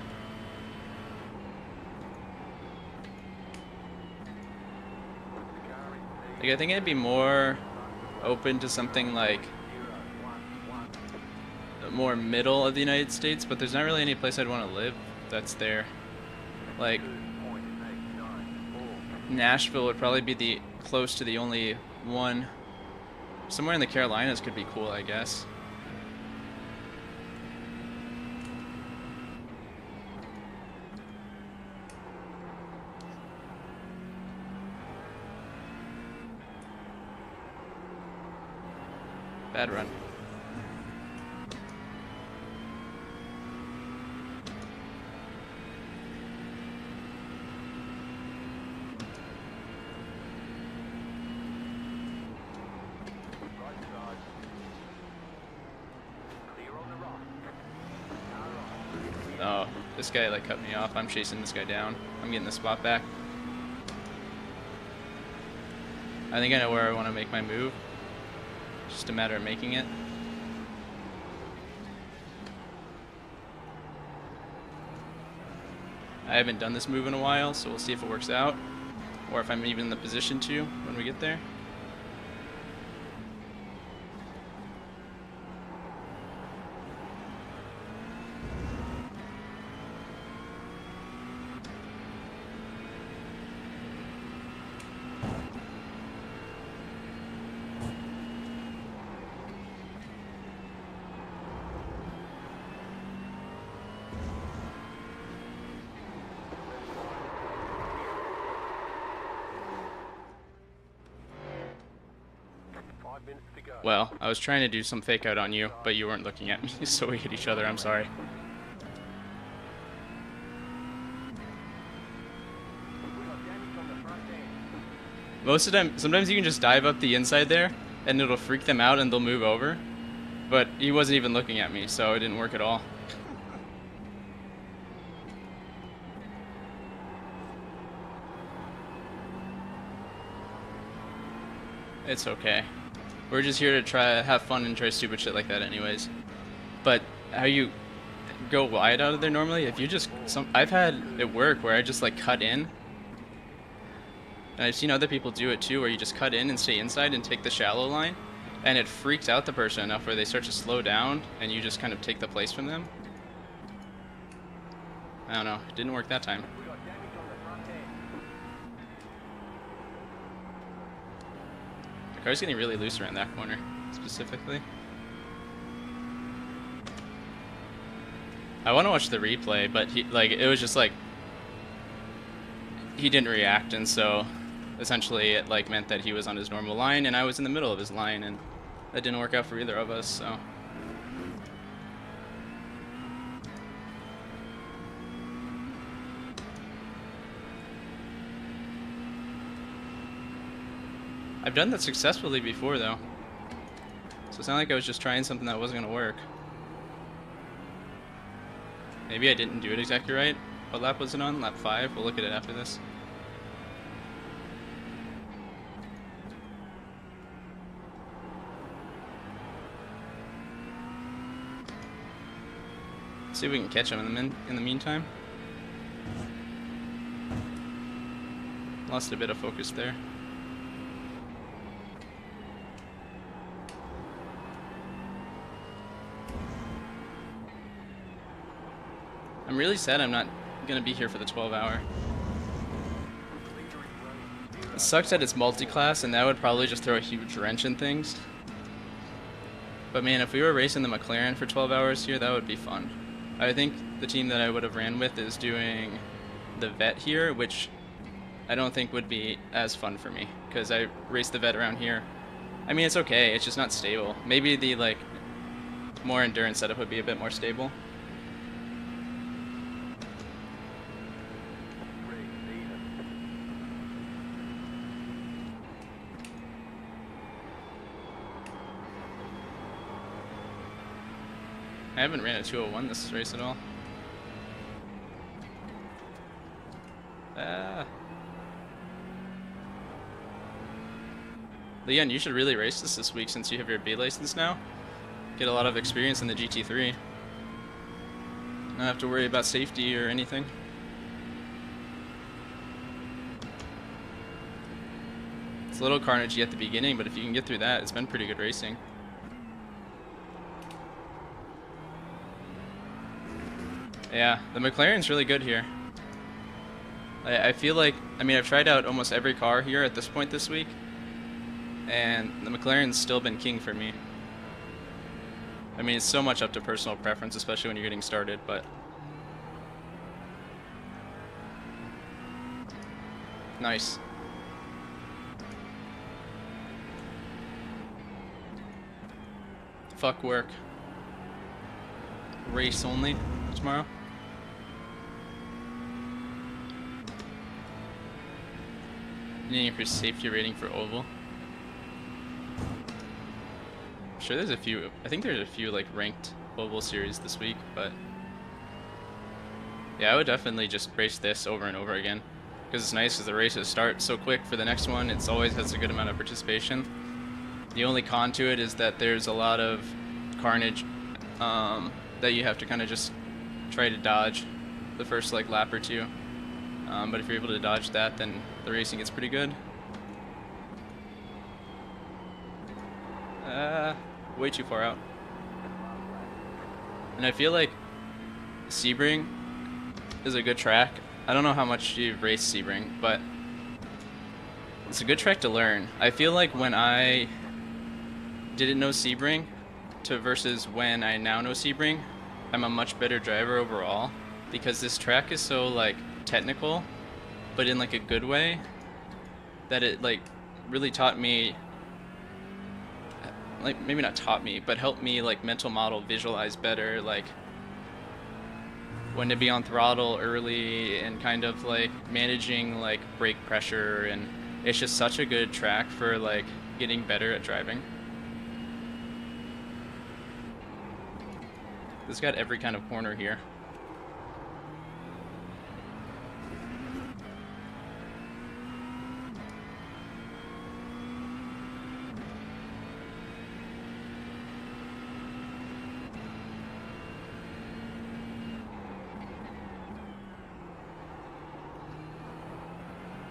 Like I think I'd be more open to something like more middle of the United States, but there's not really any place I'd want to live that's there. Like Nashville would probably be the close to the only one. Somewhere in the Carolinas could be cool, I guess. Bad run. Oh, this guy like cut me off. I'm chasing this guy down. I'm getting the spot back. I think I know where I want to make my move. Just a matter of making it. I haven't done this move in a while, so we'll see if it works out, or if I'm even in the position to when we get there. Well, I was trying to do some fake out on you, but you weren't looking at me, so we hit each other. I'm sorry. Most of the time, sometimes you can just dive up the inside there, and it'll freak them out and they'll move over. But he wasn't even looking at me, so it didn't work at all. It's okay. We're just here to try have fun and try stupid shit like that anyways. But how you go wide out of there normally, if you just I've had it work where I just like cut in. And I've seen other people do it too, where you just cut in and stay inside and take the shallow line, and it freaks out the person enough where they start to slow down and you just kind of take the place from them. I don't know, it didn't work that time. Car's getting really loose around that corner, specifically. I want to watch the replay, but it was just like he didn't react, and so essentially it like meant that he was on his normal line and I was in the middle of his line, and that didn't work out for either of us. So I've done that successfully before though, so it's not like I was just trying something that wasn't gonna work. Maybe I didn't do it exactly right. What lap was it on? Lap 5? We'll look at it after this. See if we can catch him in the meantime. Lost a bit of focus there. I'm really sad I'm not gonna be here for the 12-hour. It sucks that it's multi-class, and that would probably just throw a huge wrench in things. But man, if we were racing the McLaren for 12 hours here, that would be fun. I think the team that I would have ran with is doing the vet here, which I don't think would be as fun for me, because I raced the vet around here. I mean, it's okay, it's just not stable. Maybe the like more endurance setup would be a bit more stable. I haven't ran a 201 this race at all. Leon, you should really race this week since you have your B license now. Get a lot of experience in the GT3. Not have to worry about safety or anything. It's a little carnagey at the beginning, but if you can get through that, it's been pretty good racing. Yeah, the McLaren's really good here. I feel like, I mean, I've tried out almost every car here at this point this week, and the McLaren's still been king for me. I mean, it's so much up to personal preference, especially when you're getting started, but... Nice. Fuck work. Race only tomorrow. Needing for safety rating for oval. I'm sure there's a few. I think there's a few like ranked oval series this week, but yeah, I would definitely just race this over and over again because it's nice because the races start so quick for the next one. It's always has a good amount of participation. The only con to it is that there's a lot of carnage that you have to kind of just try to dodge the first like lap or two. But if you're able to dodge that, then the racing gets pretty good. Way too far out. And I feel like Sebring is a good track. I don't know how much you've raced Sebring, but it's a good track to learn. I feel like when I didn't know Sebring to versus when I now know Sebring, I'm a much better driver overall because this track is so like technical, but in like a good way, that it like really taught me, like maybe not taught me, but helped me like mental model visualize better, like when to be on throttle early and kind of like managing like brake pressure, and it's just such a good track for like getting better at driving. It's got every kind of corner here.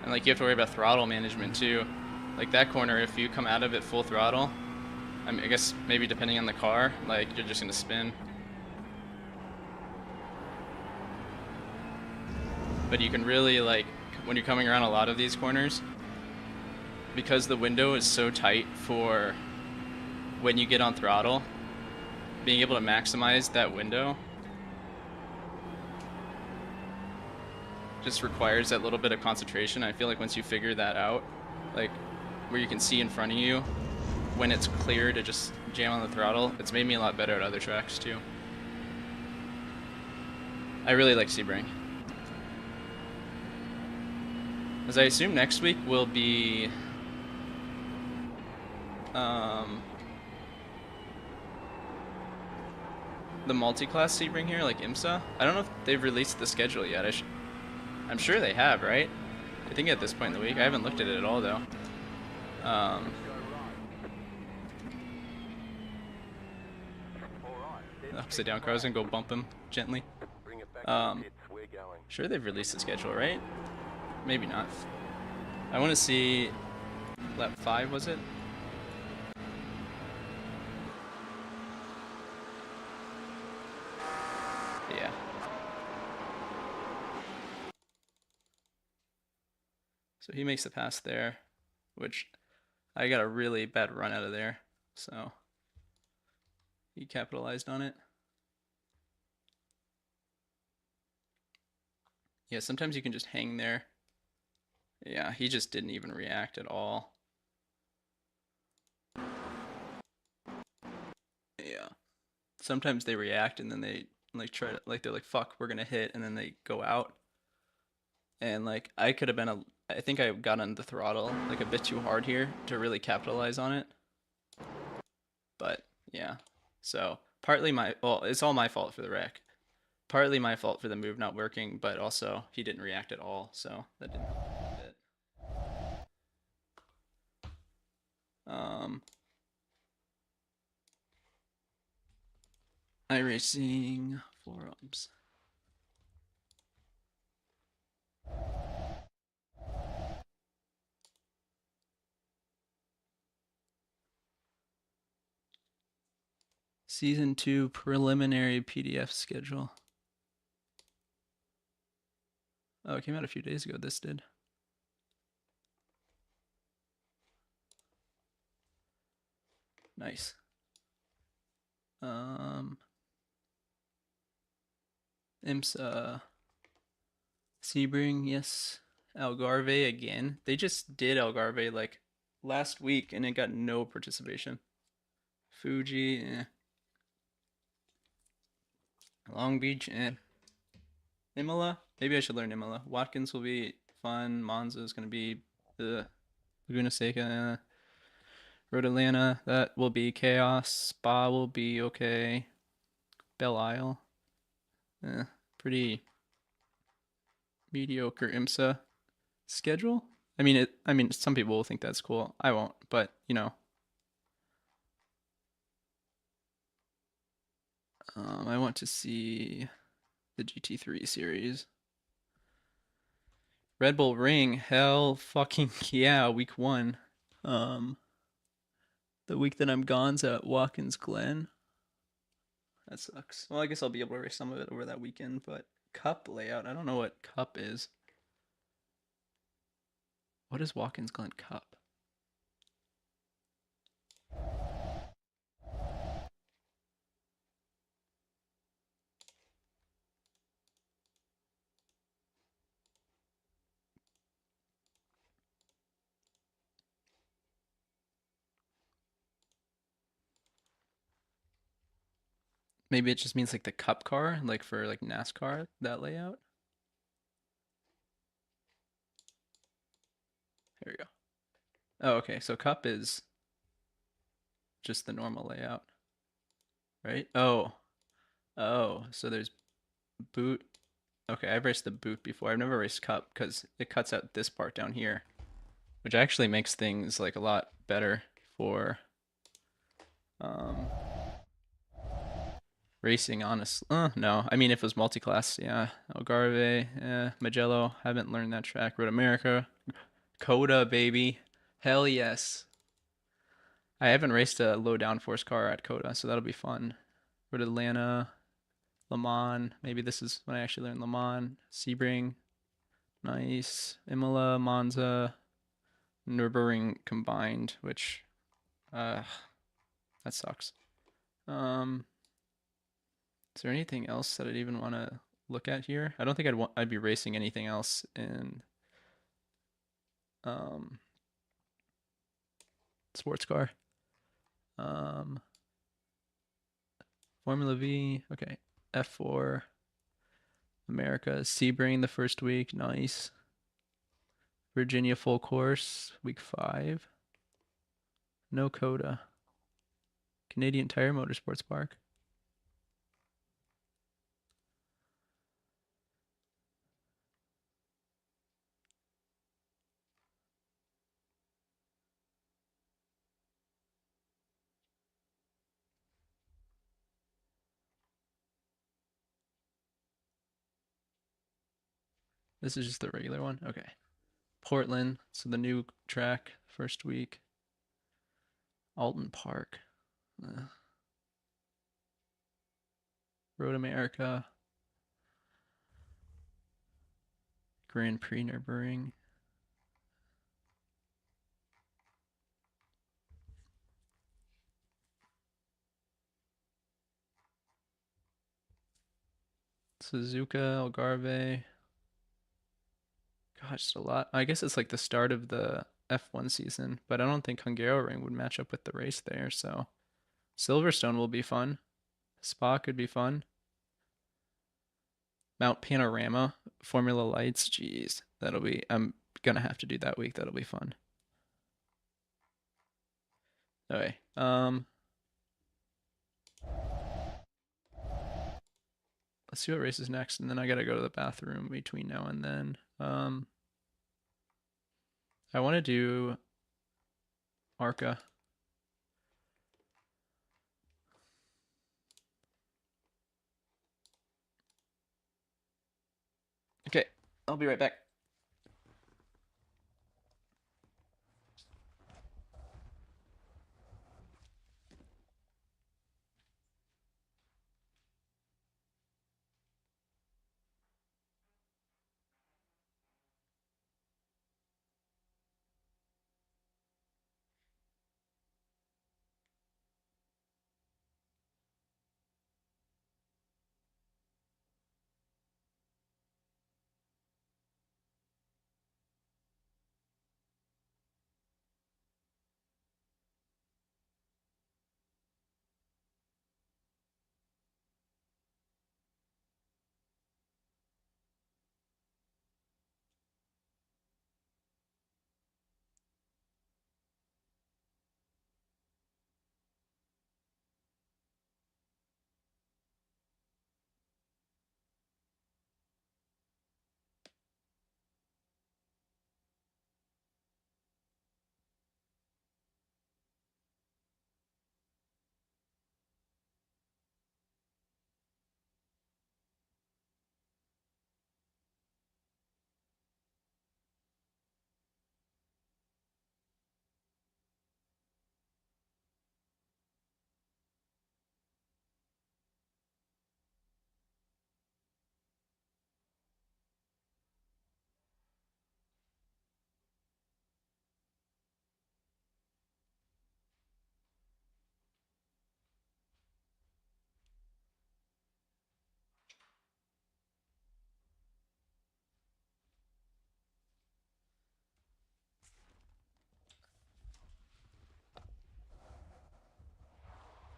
And like you have to worry about throttle management too. Like that corner, if you come out of it full throttle, I mean, I guess maybe depending on the car, like you're just gonna spin. But you can really like, when you're coming around a lot of these corners, because the window is so tight for when you get on throttle, being able to maximize that window just requires that little bit of concentration. I feel like once you figure that out, like where you can see in front of you when it's clear to just jam on the throttle, it's made me a lot better at other tracks too. I really like Sebring. As I assume next week will be the multi-class Sebring here, like IMSA. I don't know if they've released the schedule yet. I'm sure they have, right? I think at this point in the week. I haven't looked at it at all though. Upside down cars and go bump him gently. Bring it back to the pits. We're going. Sure they've released the schedule, right? Maybe not. I want to see lap 5, was it? Yeah. So he makes the pass there, which I got a really bad run out of there, so he capitalized on it. Yeah, sometimes you can just hang there. Yeah, he just didn't even react at all. Yeah. Sometimes they react and then they like try to, like, they're like, fuck, we're gonna hit, and then they go out. And like I could have been I think I got on the throttle like a bit too hard here to really capitalize on it. But yeah. So partly it's all my fault for the wreck. Partly my fault for the move not working, but also he didn't react at all, so that didn't help a bit. iRacing forums. Season 2 preliminary PDF schedule. Oh, it came out a few days ago, this did. Nice. IMSA. Sebring, yes. Algarve again. They just did Algarve like last week and it got no participation. Fuji, eh. Long Beach, eh. Imola? Maybe I should learn Imola. Watkins will be fun. Monza is going to be the Laguna Seca. Road Atlanta, that will be chaos. Spa will be okay. Belle Isle, pretty mediocre IMSA schedule. I mean, some people will think that's cool. I won't, but you know. I want to see the GT3 series. Red Bull Ring, hell fucking yeah, week 1. The week that I'm gone's at Watkins Glen. That sucks. Well, I guess I'll be able to race some of it over that weekend, but cup layout, I don't know what cup is. What is Watkins Glen Cup? Maybe it just means like the cup car, like for like NASCAR, that layout. There we go. Oh, okay. So cup is just the normal layout, right? Oh, so there's boot. Okay, I've raced the boot before. I've never raced cup because it cuts out this part down here, which actually makes things like a lot better for racing, honestly. No, I mean, if it was multi-class, yeah. Algarve, Magello, haven't learned that track. Road America, Coda, baby. Hell yes. I haven't raced a low downforce car at Coda, so that'll be fun. Road Atlanta, Le Mans. Maybe this is when I actually learned Le Mans. Sebring, nice. Imola, Monza, Nürburgring combined, which that sucks. Is there anything else that I'd even want to look at here? I don't think I'd be racing anything else in um sports car. Um Formula V, okay. F4 America, Sebring the first week, nice. Virginia full course, week 5. No Coda. Canadian Tire Motorsports Park. This is just the regular one. Okay. Portland, so the new track, first week. Alton Park. Road America. Grand Prix Nürburgring. Suzuka, Algarve. Gosh, it's a lot. I guess it's like the start of the F1 season, but I don't think Hungaroring would match up with the race there, so Silverstone will be fun. Spa could be fun. Mount Panorama, Formula Lights, jeez, I'm gonna have to do that week. That'll be fun. Okay, let's see what races next, and then I gotta go to the bathroom between now and then. I want to do Arca. Okay, I'll be right back.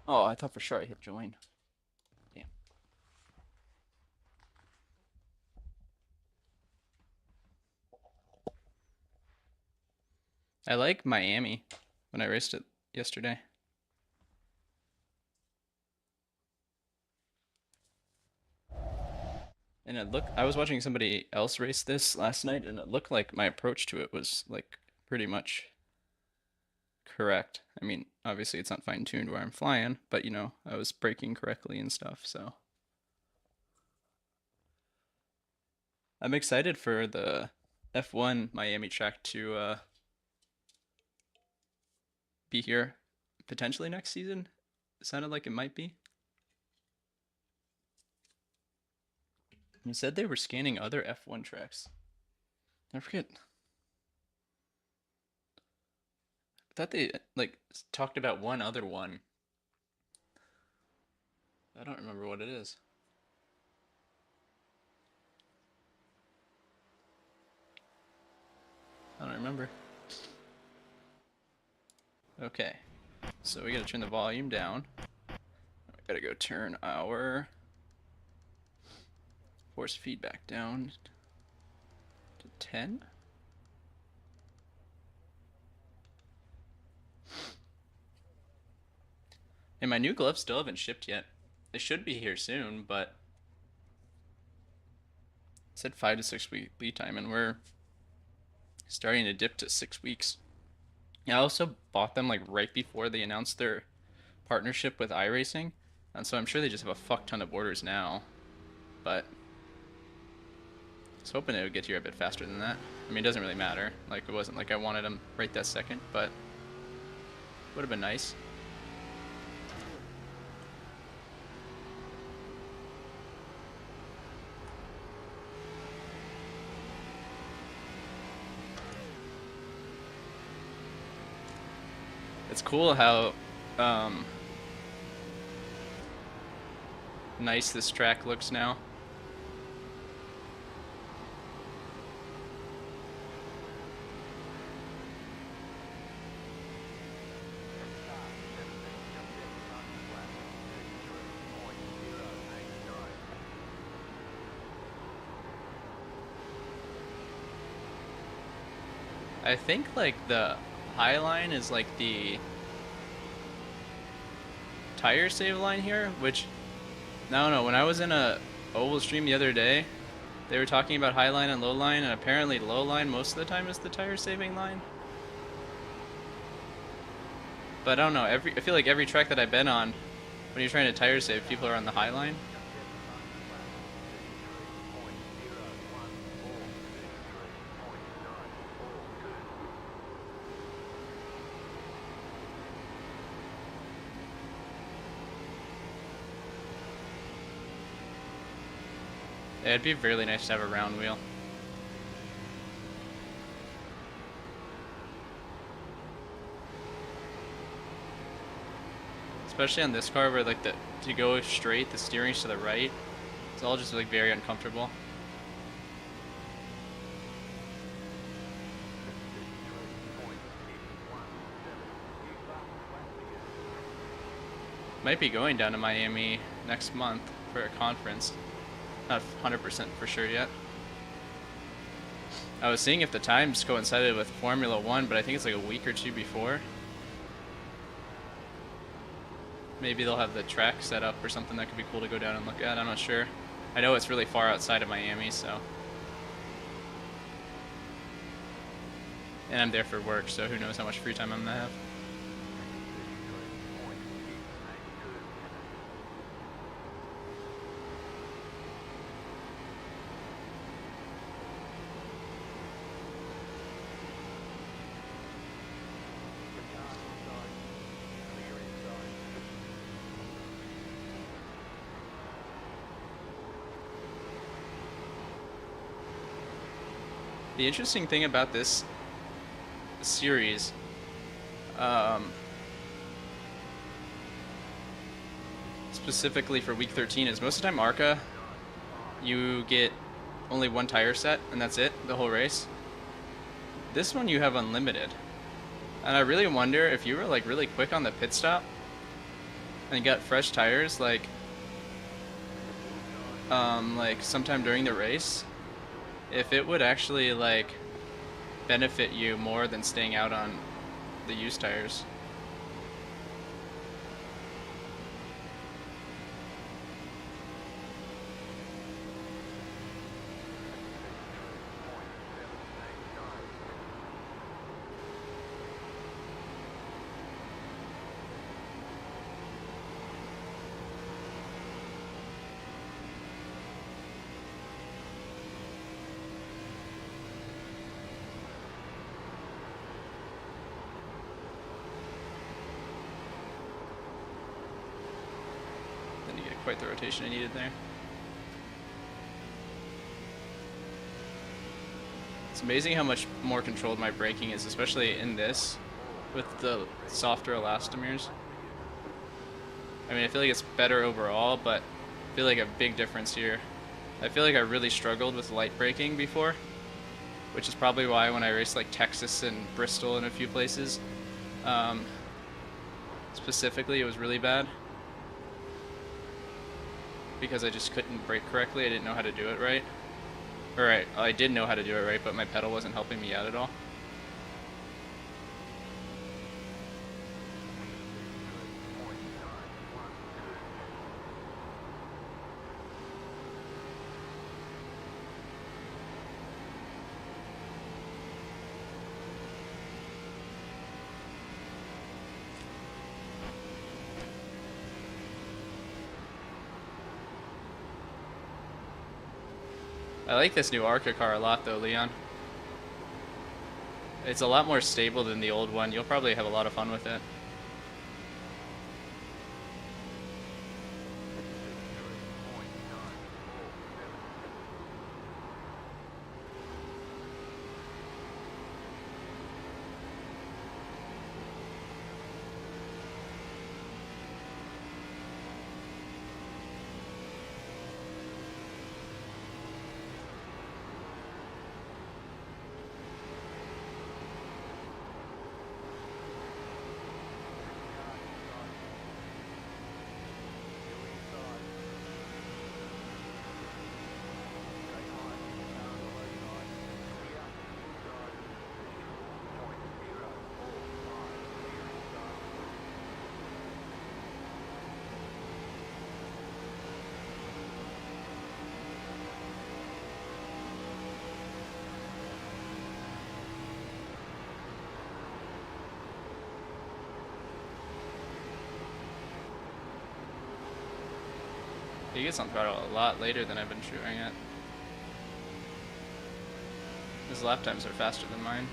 Oh, I thought for sure I hit join. Damn. I like Miami when I raced it yesterday. And I was watching somebody else race this last night, and it looked like my approach to it was like pretty much correct. I mean, obviously it's not fine tuned where I'm flying, but I was braking correctly and stuff, so I'm excited for the F1 Miami track to be here potentially next season. It sounded like it might be. You said they were scanning other F1 tracks. I forget. thought they like talked about one other one. I don't remember what it is. I don't remember. Okay, so we gotta turn the volume down. We gotta go turn our force feedback down to 10. And my new gloves still haven't shipped yet. They should be here soon, but it said 5 to 6 week lead time, and we're starting to dip to 6 weeks. I also bought them like right before they announced their partnership with iRacing, and so I'm sure they just have a fuck ton of orders now. But I was hoping it would get here a bit faster than that. I mean, it doesn't really matter. Like, it wasn't like I wanted them right that second, but would have been nice. It's cool how nice this track looks now. I think like the high line is like the tire save line here, which I don't know. When I was in a oval stream the other day, they were talking about high line and low line, and apparently low line most of the time is the tire saving line. But I don't know. I feel like every track that I've been on, when you're trying to tire save, people are on the high line. Yeah, it'd be really nice to have a round wheel. Especially on this car where like to go straight, the steering's to the right. It's all just like very uncomfortable. Might be going down to Miami next month for a conference. Not 100% for sure yet. I was seeing if the times coincided with Formula 1, but I think it's like a week or two before. Maybe they'll have the track set up or something that could be cool to go down and look at. I'm not sure. I know it's really far outside of Miami, so. And I'm there for work, so who knows how much free time I'm gonna have. The interesting thing about this series, specifically for week 13, is most of the time ARCA, you get only one tire set, and that's it, the whole race. This one you have unlimited. And I really wonder if you were like really quick on the pit stop and got fresh tires like sometime during the race, if it would actually like benefit you more than staying out on the used tires. Quite the rotation I needed there. It's amazing how much more controlled my braking is, especially in this with the softer elastomers. I mean, I feel like it's better overall, but I feel like a big difference here. I feel like I really struggled with light braking before, which is probably why when I raced like Texas and Bristol and a few places, specifically, it was really bad. Because I just couldn't brake correctly. I didn't know how to do it right. Alright, I did know how to do it right, but my pedal wasn't helping me out at all. I like this new Arca car a lot though, Leon. It's a lot more stable than the old one. You'll probably have a lot of fun with it. He gets on throttle a lot later than I've been shooting it. His lap times are faster than mine.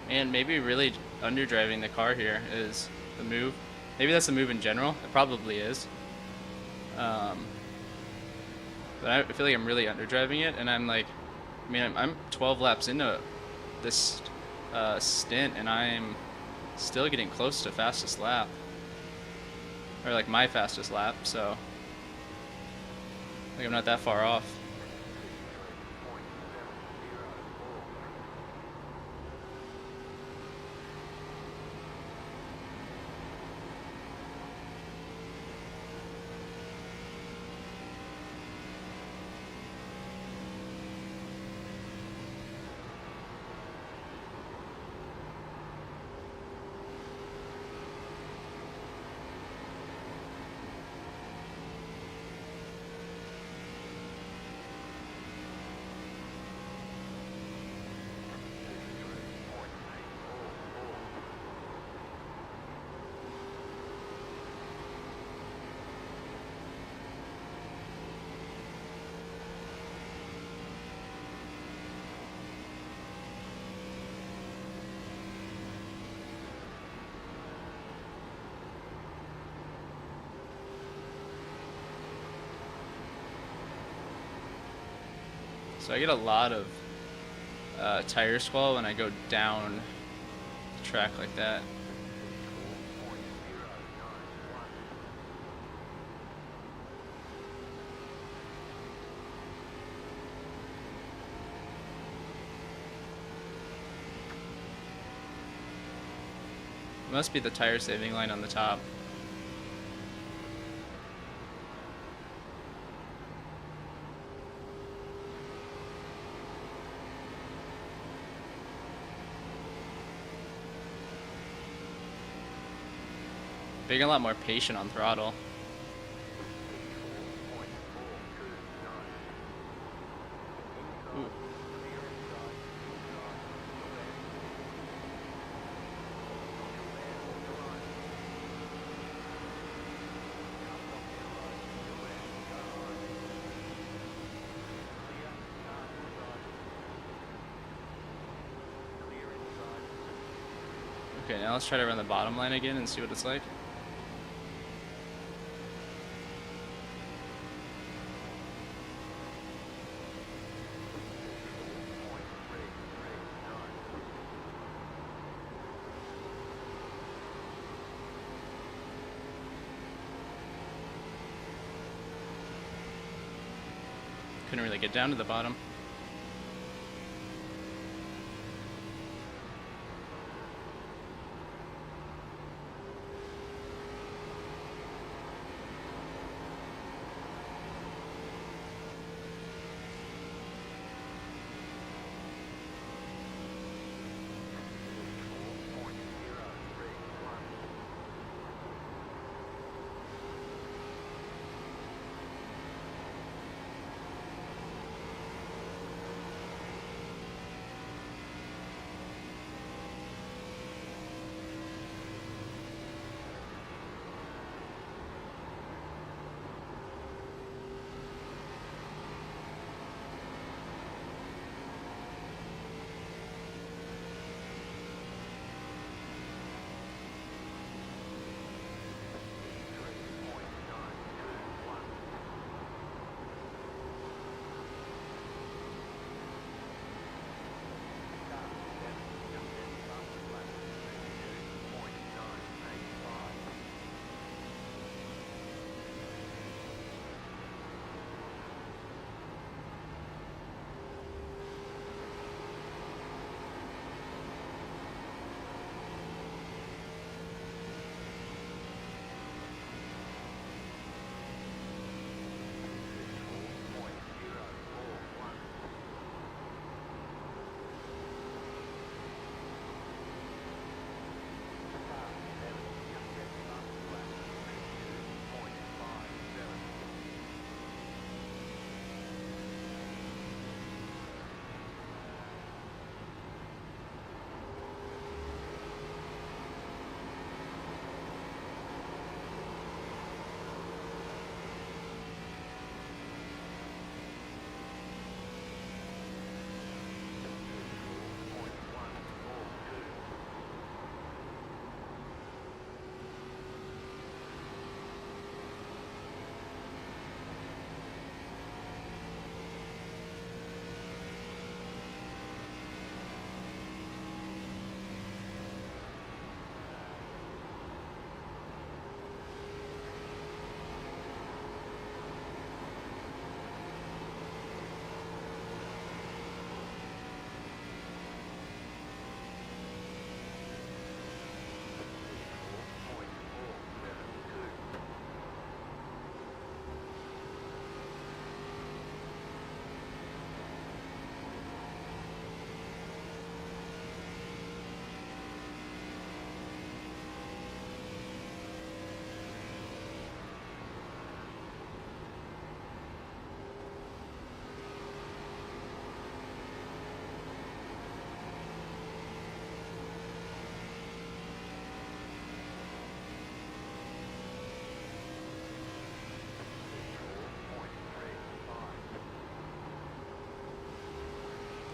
And maybe really underdriving the car here is the move. Maybe that's the move in general. It probably is. But I feel like I'm really underdriving it, and I'm like, I mean, I'm 12 laps into this stint, and I'm still getting close to fastest lap. Or like my fastest lap, so like I'm not that far off. So I get a lot of tire swell when I go down the track like that. It must be the tire saving line on the top. Being a lot more patient on throttle. Ooh. Okay, now let's try to run the bottom line again and see what it's like. Couldn't really get down to the bottom.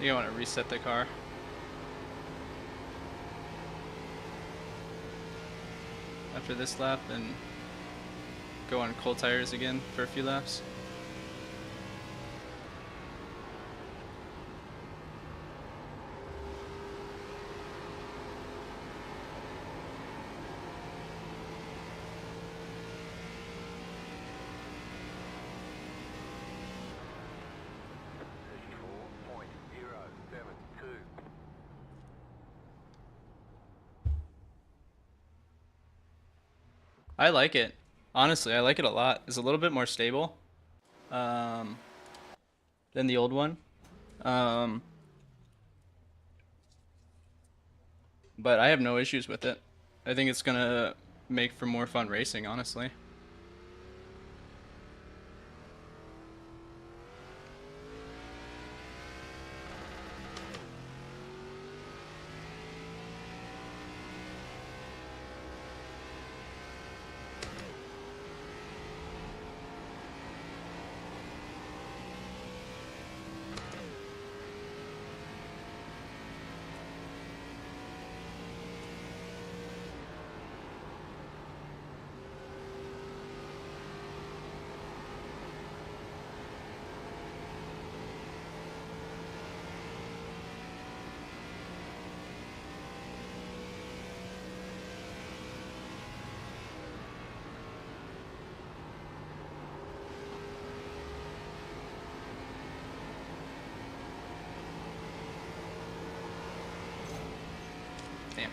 I think I want to reset the car. After this lap and go on cold tires again for a few laps. I like it. Honestly, I like it a lot. It's a little bit more stable um, than the old one. Um, but I have no issues with it. I think it's gonna make for more fun racing, honestly. Damn.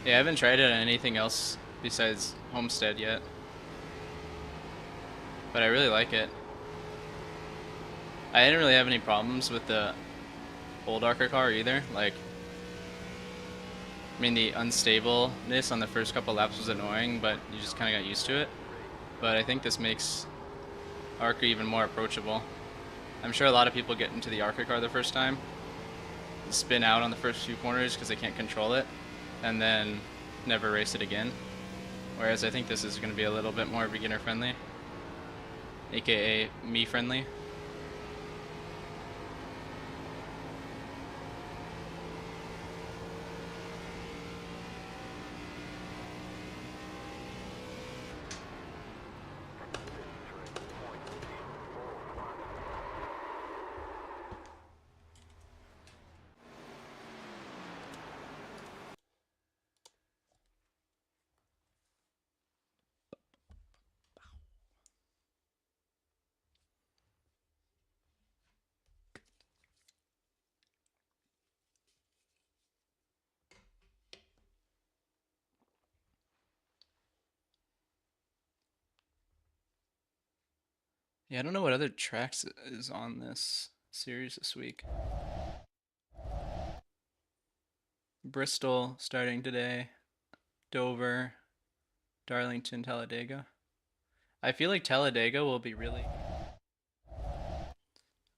Yeah, I haven't tried it on anything else besides Homestead yet. But I really like it. I didn't really have any problems with the old ARCA car either. Like, I mean, the unstableness on the first couple laps was annoying, but you just kind of got used to it. But I think this makes ARCA even more approachable. I'm sure a lot of people get into the ARCA car the first time, spin out on the first few corners because they can't control it, and then never race it again. Whereas I think this is going to be a little bit more beginner friendly, aka me friendly. Yeah, I don't know what other tracks is on this series this week. Bristol starting today, Dover, Darlington, Talladega. I feel like Talladega will be really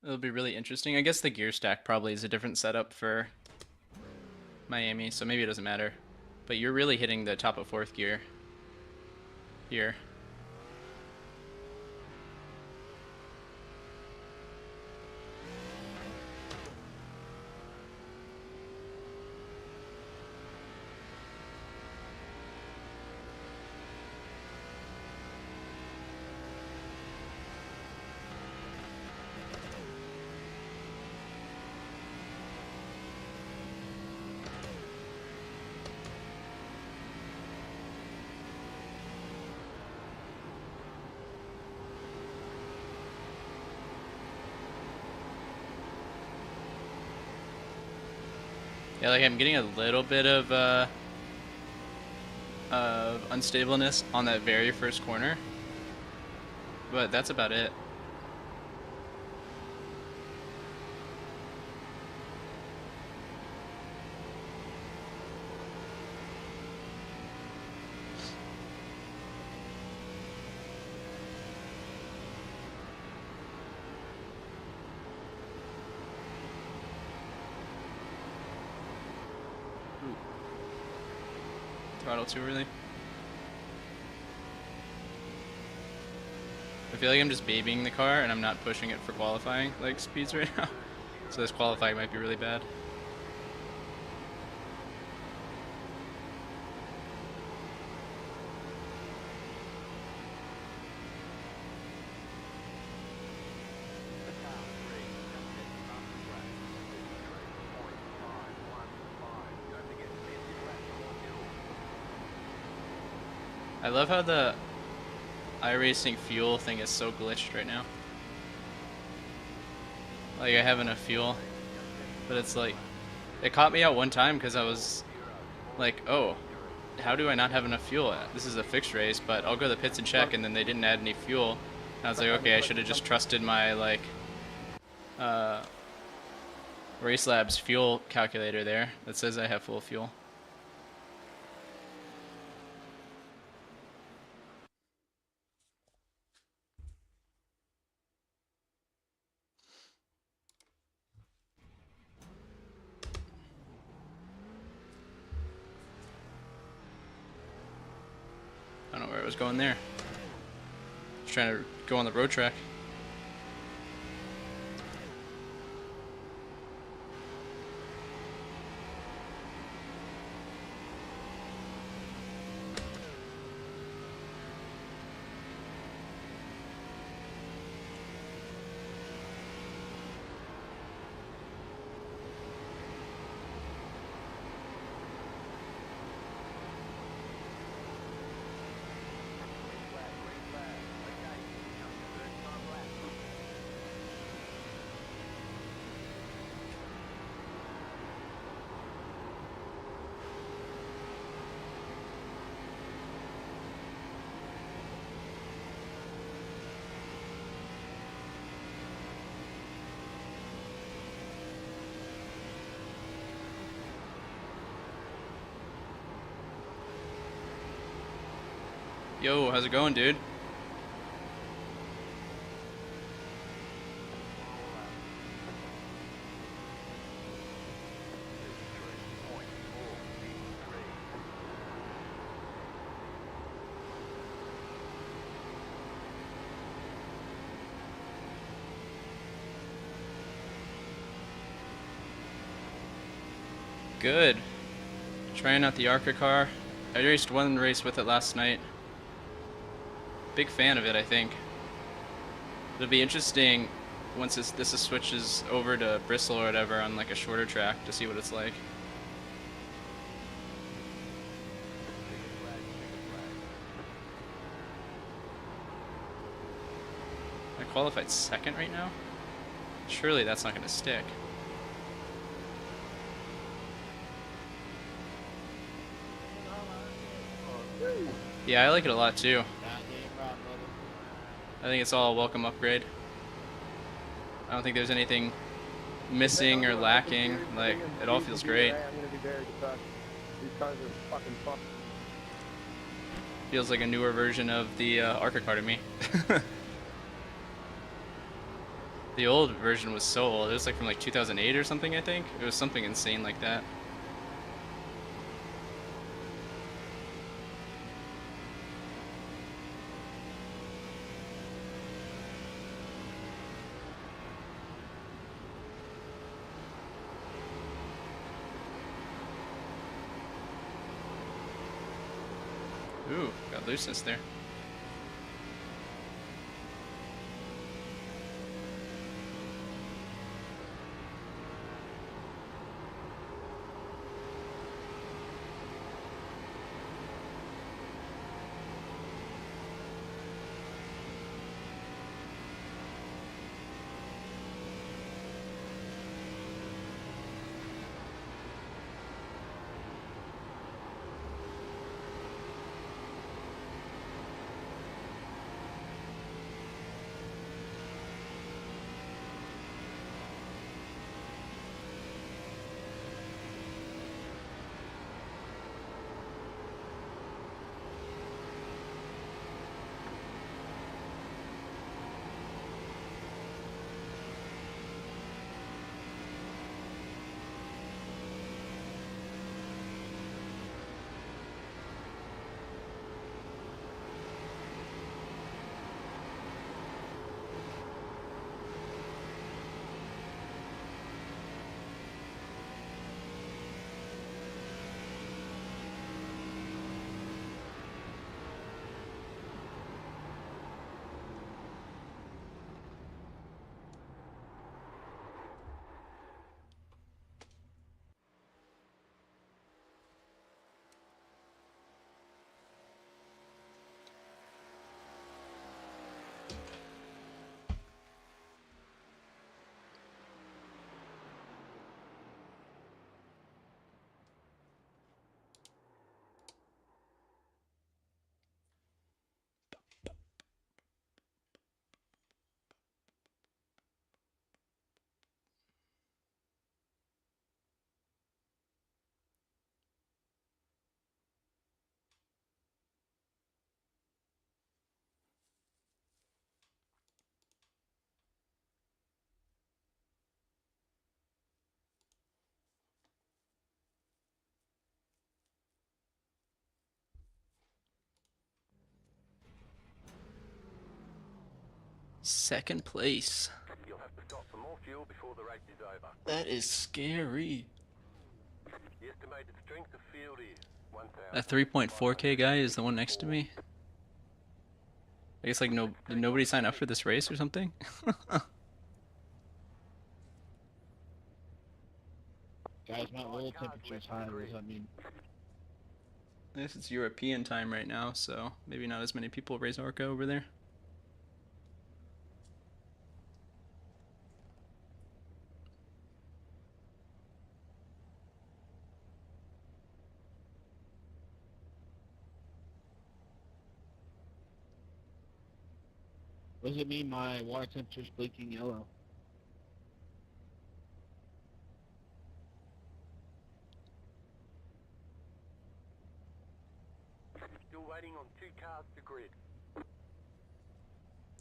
it'll be really interesting. I guess the gear stack probably is a different setup for Miami, so maybe it doesn't matter. But you're really hitting the top of fourth gear here. Yeah, like I'm getting a little bit of unstableness on that very first corner, but that's about it. Throttle too early. I feel like I'm just babying the car and I'm not pushing it for qualifying like speeds right now. So this qualifying might be really bad. I love how the iRacing fuel thing is so glitched right now. Like I have enough fuel, but it's like, it caught me out one time because I was like, oh, how do I not have enough fuel? This is a fixed race, but I'll go to the pits and check, and then they didn't add any fuel. And I was like, okay, I should have just trusted my like Race Labs fuel calculator there that says I have full fuel. I don't know where I was going there. Just trying to go on the road track. Yo, how's it going, dude? Good. Trying out the Arca car. I raced one race with it last night. Big fan of it, I think. It'll be interesting once this switches over to Bristol or whatever on like a shorter track to see what it's like. I qualified second right now? Surely that's not going to stick. Yeah, I like it a lot too. I think it's all a welcome upgrade. I don't think there's anything missing or lacking. Like, it all feels great. Feels like a newer version of the Arca car to me. The old version was so old. It was like from like 2008 or something, I think. It was something insane like that. Ooh, got looseness there. Second place. You'll have to stop for more fuel before the race is over. That is scary. The estimated strength of field is 1,000. That 3.4K guy is the one next to me. I guess like did nobody sign up for this race or something? Guys, my oil temperature's high. What does that mean? I guess it's European time right now, so maybe not as many people race Orca over there. What does it mean my water temperature's blinking yellow? Still waiting on 2 cars to grid.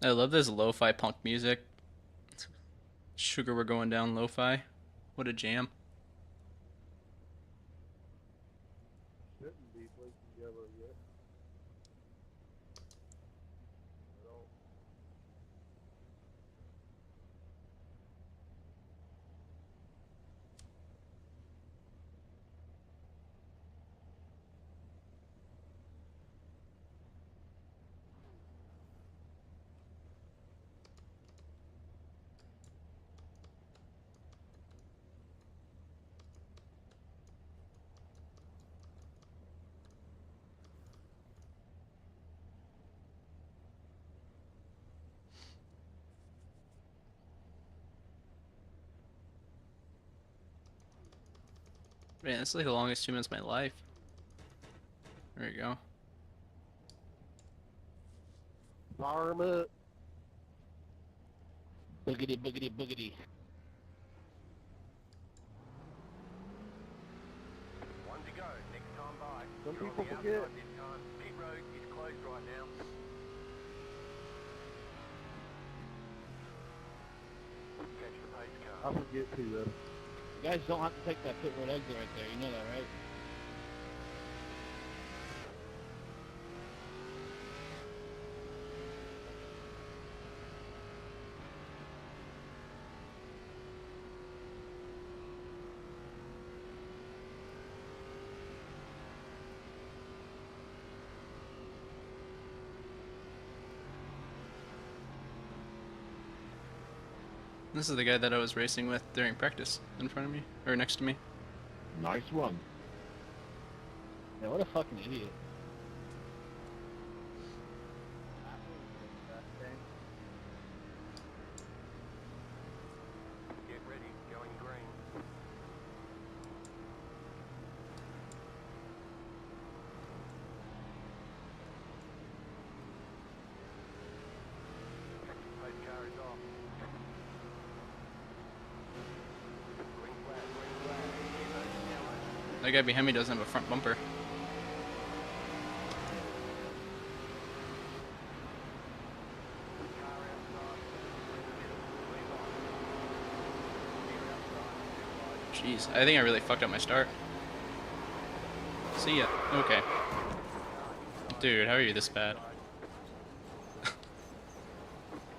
I love this lo-fi punk music. Sugar, we're going down lo-fi. What a jam. Shouldn't be blinking yellow yet. At all. Man, this is like the longest 2 minutes of my life. There you go. Arm up. Boogity, boogity, boogity. 1 to go. Next time by. Some You're on people the forget. outside this time. Pit road is closed right now. Catch the pace car. I forget too though. You guys don't have to take that pit road exit right there. You know that, right? This is the guy that I was racing with during practice in front of me, or next to me. Nice one. Yeah, what a fucking idiot. Get ready. Going green. Pace car is off. Green flag, green flag. Yellow, yellow. That guy behind me doesn't have a front bumper. Car outside. We're in the middle. Clear line. Clear outside. Too wide. Jeez, I think I really fucked up my start. See ya. Okay. Dude, how are you this bad? You've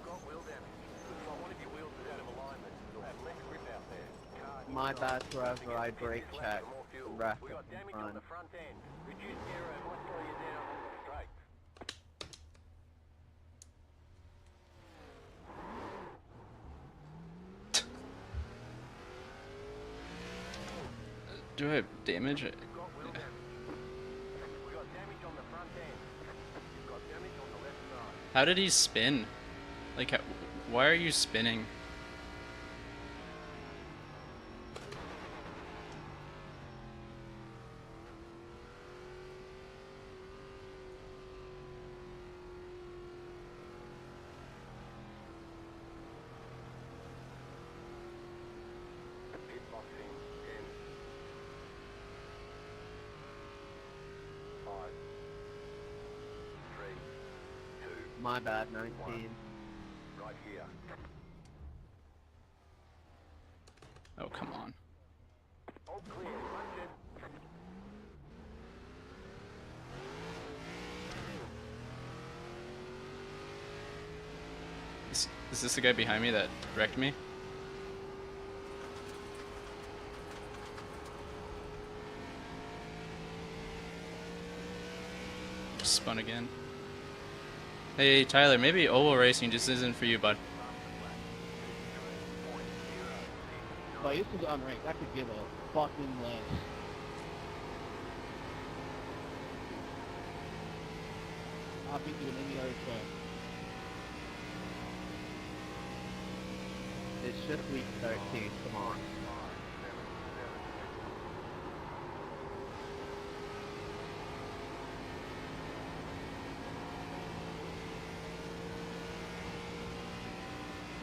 got wheel damage. Looks like one of your wheels is out of alignment. You'll have less grip out there. Car My inside. bad forever, I Against brake 50 checked for more fuel. the ref We got in damage on front. the front end. Reduced aero might slow you down on the straight. Do I have damage? You've got wheel damage. We got damage on the front end. You've got damage on the left side. How did he spin? Like, why are you spinning? Pit box in 10. 5. 3. 2. My bad, 19. Right here. Oh, come on. All clear. Punch it. This Is this the guy behind me that wrecked me? Spun again. Hey Tyler, maybe oval racing just isn't for you, bud. But this is unranked. I could give a fucking less. I'll beat you in any other track. It's just week 13. Come on.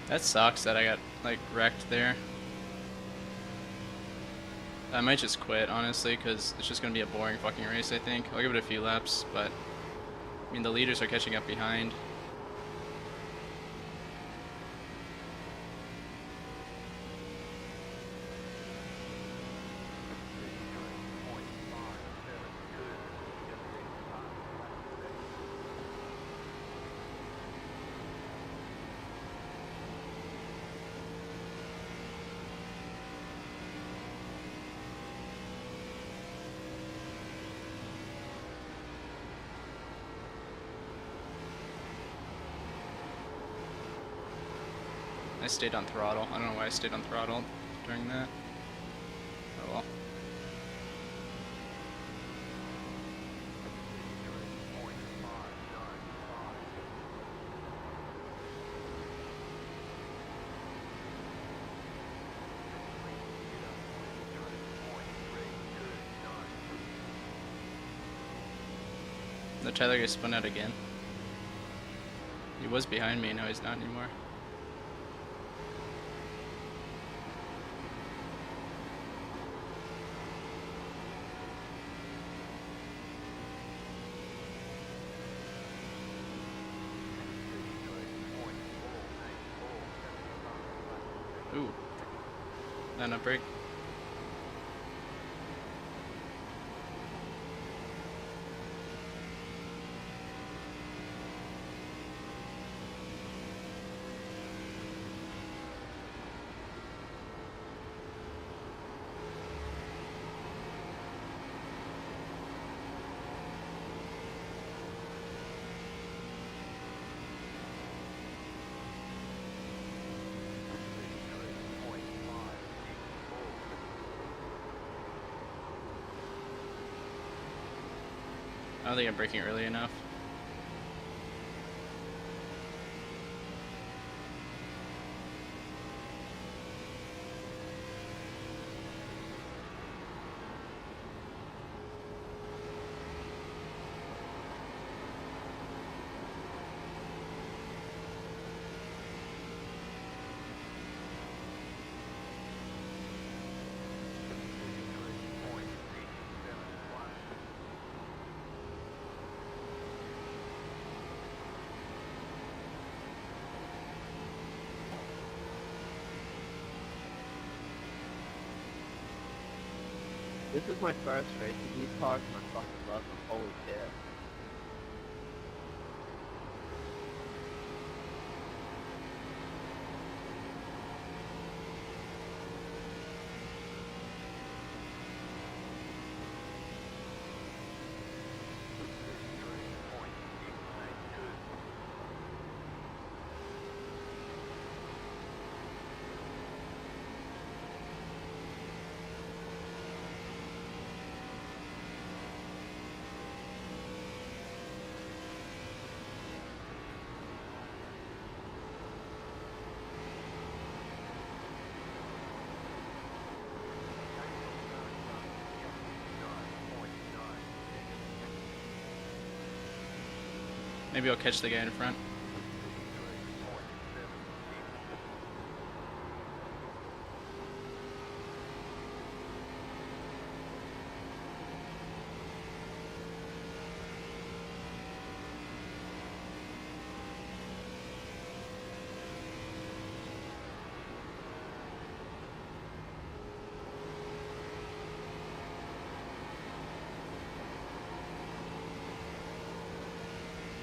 That sucks that I got like wrecked there. I might just quit honestly, because it's just gonna be a boring fucking race. I think I'll give it a few laps, but I mean the leaders are catching up behind. I stayed on throttle. I don't know why I stayed on throttle during that. Oh well. The Tyler guy spun out again. He was behind me, now he's not anymore. Ooh. Not a break. I don't think I'm braking early enough. This is my first race, and these cars are my fucking love them. Holy shit. Maybe I'll catch the guy in front.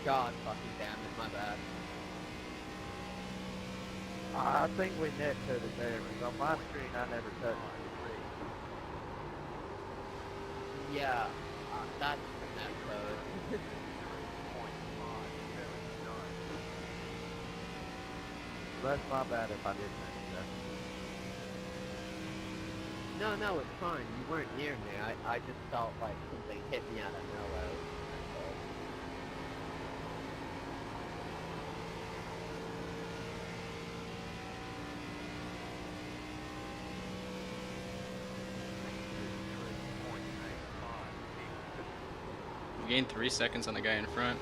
God fucking damn it, my bad. I think we net coded there, because on my screen I never touched it. Yeah, that's the net code. That's my bad if I did mention that. No, no, it's fine. You weren't near me. I just felt like something hit me out of nowhere. You gained 3 seconds on the guy in front.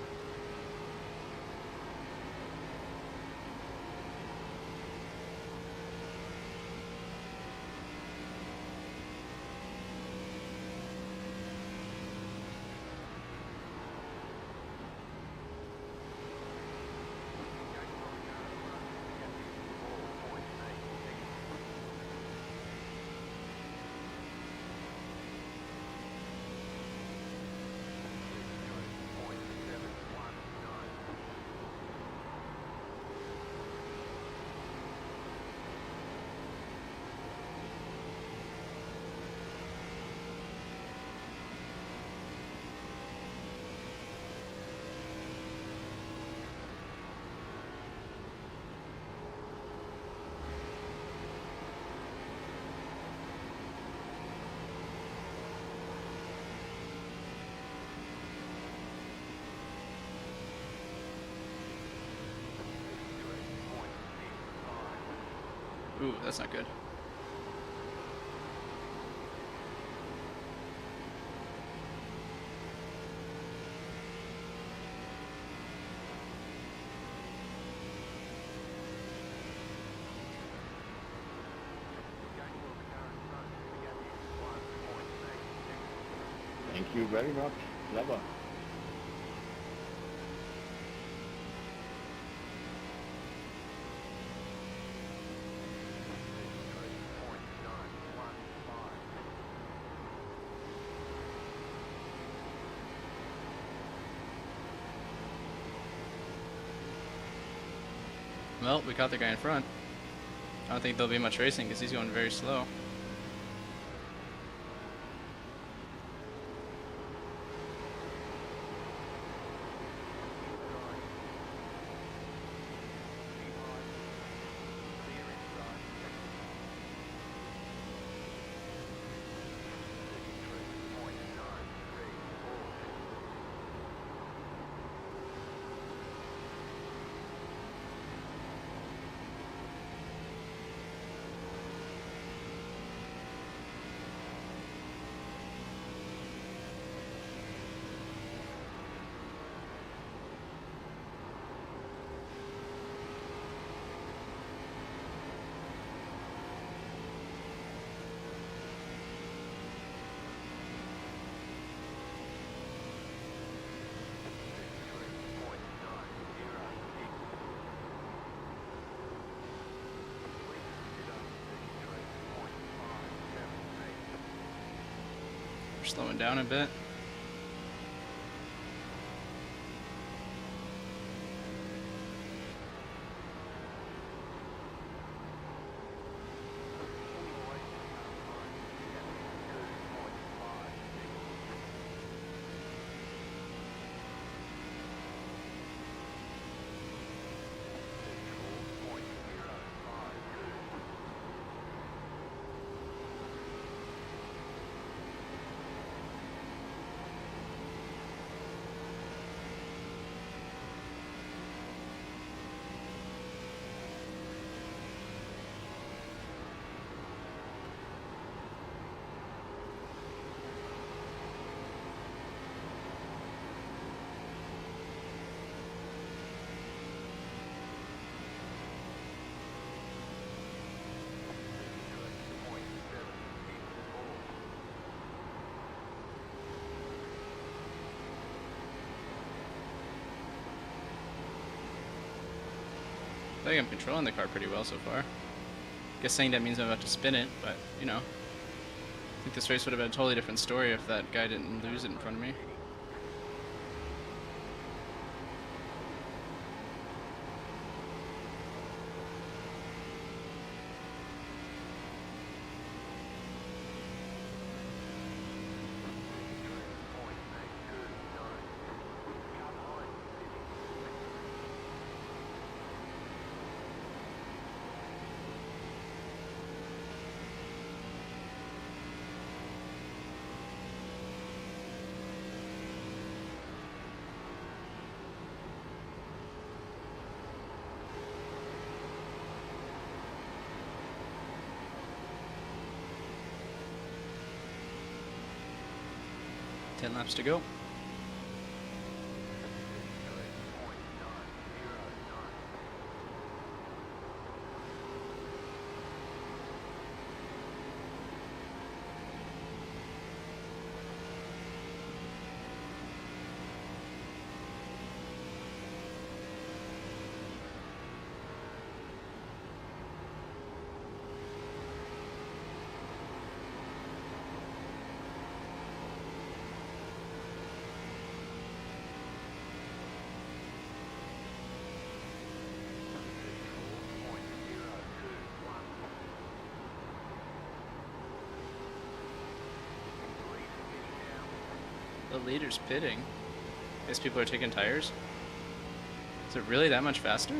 Ooh, that's not good. Thank you very much. Clever. Well, we caught the guy in front. I don't think there'll be much racing because he's going very slow. We're slowing down a bit. I think I'm controlling the car pretty well so far. Guess saying that means I'm about to spin it, but, you know. I think this race would have been a totally different story if that guy didn't lose it in front of me. 10 laps to go. The leader's pitting. Guess people are taking tires. Is it really that much faster?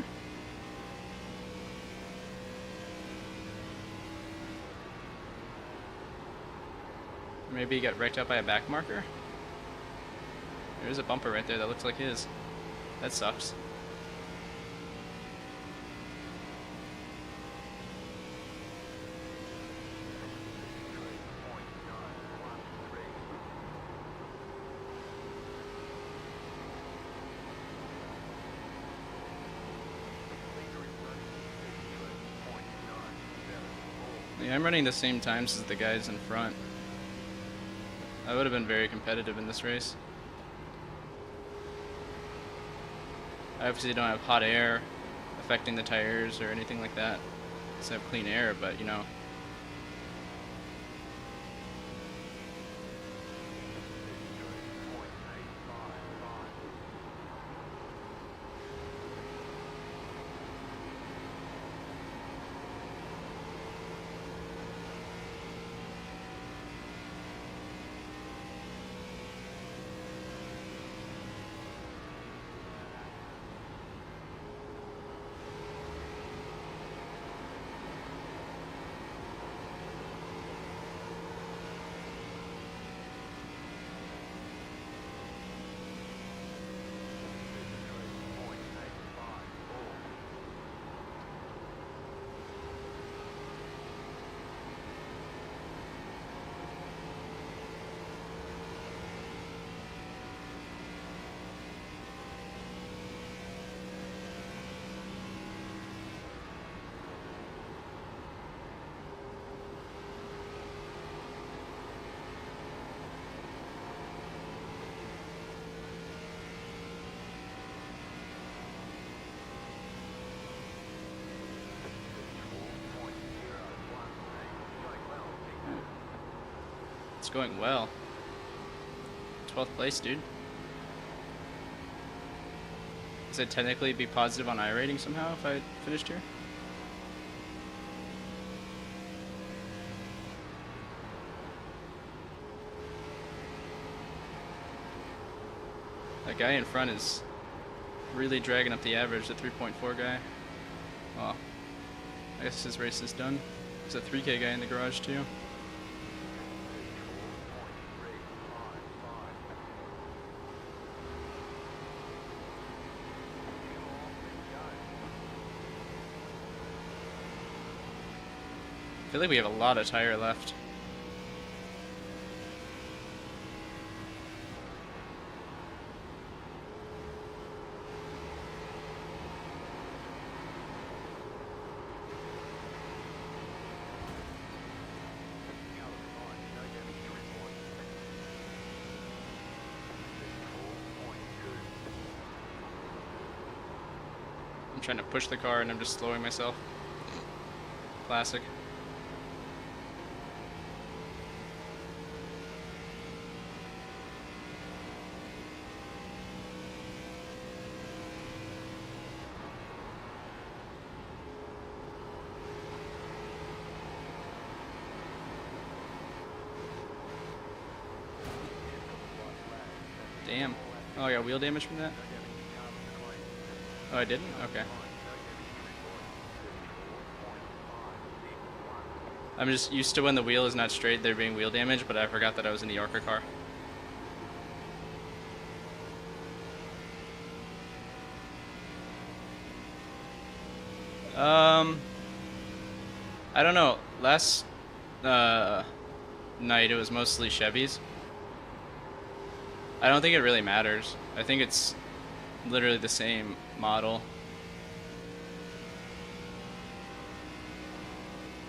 Maybe he got wrecked out by a back marker? There's a bumper right there that looks like his. That sucks. Yeah, I'm running the same times as the guys in front. I would have been very competitive in this race. I obviously don't have hot air affecting the tires or anything like that. Just have clean air, but you know. It's going well. 12th place, dude. Does it technically be positive on iRating somehow if I finished here? That guy in front is really dragging up the average, the 3.4 guy. Well, I guess his race is done. There's a 3K guy in the garage too. I feel like we have a lot of tire left. I'm trying to push the car and I'm just slowing myself. Classic. Damn. Oh, I got wheel damage from that? Oh, I didn't? Okay. I'm just used to when the wheel is not straight, there being wheel damage, but I forgot that I was in the Yorker car. I don't know. Last night it was mostly Chevys. I don't think it really matters. I think it's literally the same model.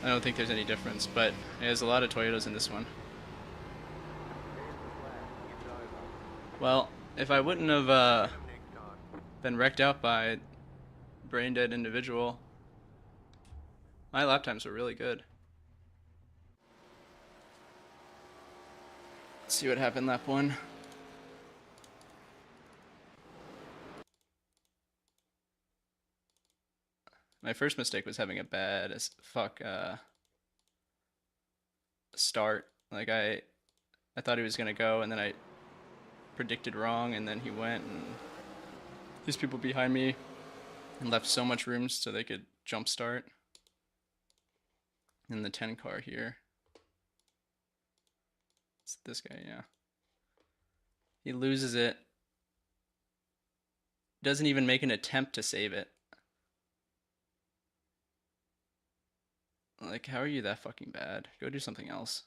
I don't think there's any difference, but there's a lot of Toyotas in this one. Well, if I wouldn't have Next time. been wrecked out by a brain dead individual, my lap times were really good. Let's see what happened lap 1. My first mistake was having a bad as fuck start. Like I thought he was gonna go, and then I predicted wrong, and then he went, and these people behind me left so much room so they could jump start. In the 10 car here. It's this guy, yeah. He loses it. Doesn't even make an attempt to save it. Like, how are you that fucking bad? Go do something else.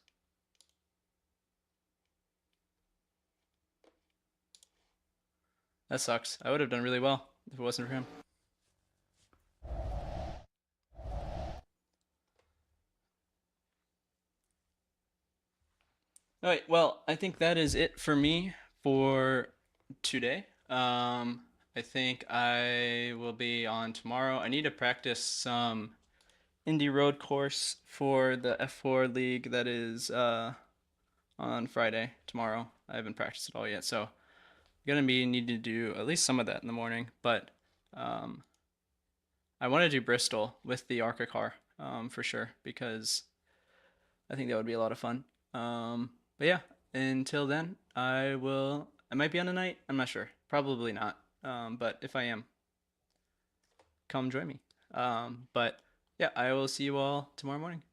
That sucks. I would have done really well if it wasn't for him. All right, well, I think that is it for me for today. I think I will be on tomorrow. I need to practice some Indy Road course for the F4 league that is on Friday tomorrow. I haven't practiced it all yet, so I'm gonna be needing to do at least some of that in the morning. But I want to do Bristol with the ARCA car for sure, because I think that would be a lot of fun. But yeah, until then, I might be on tonight. I'm not sure. Probably not. But if I am, come join me. But yeah, I will see you all tomorrow morning.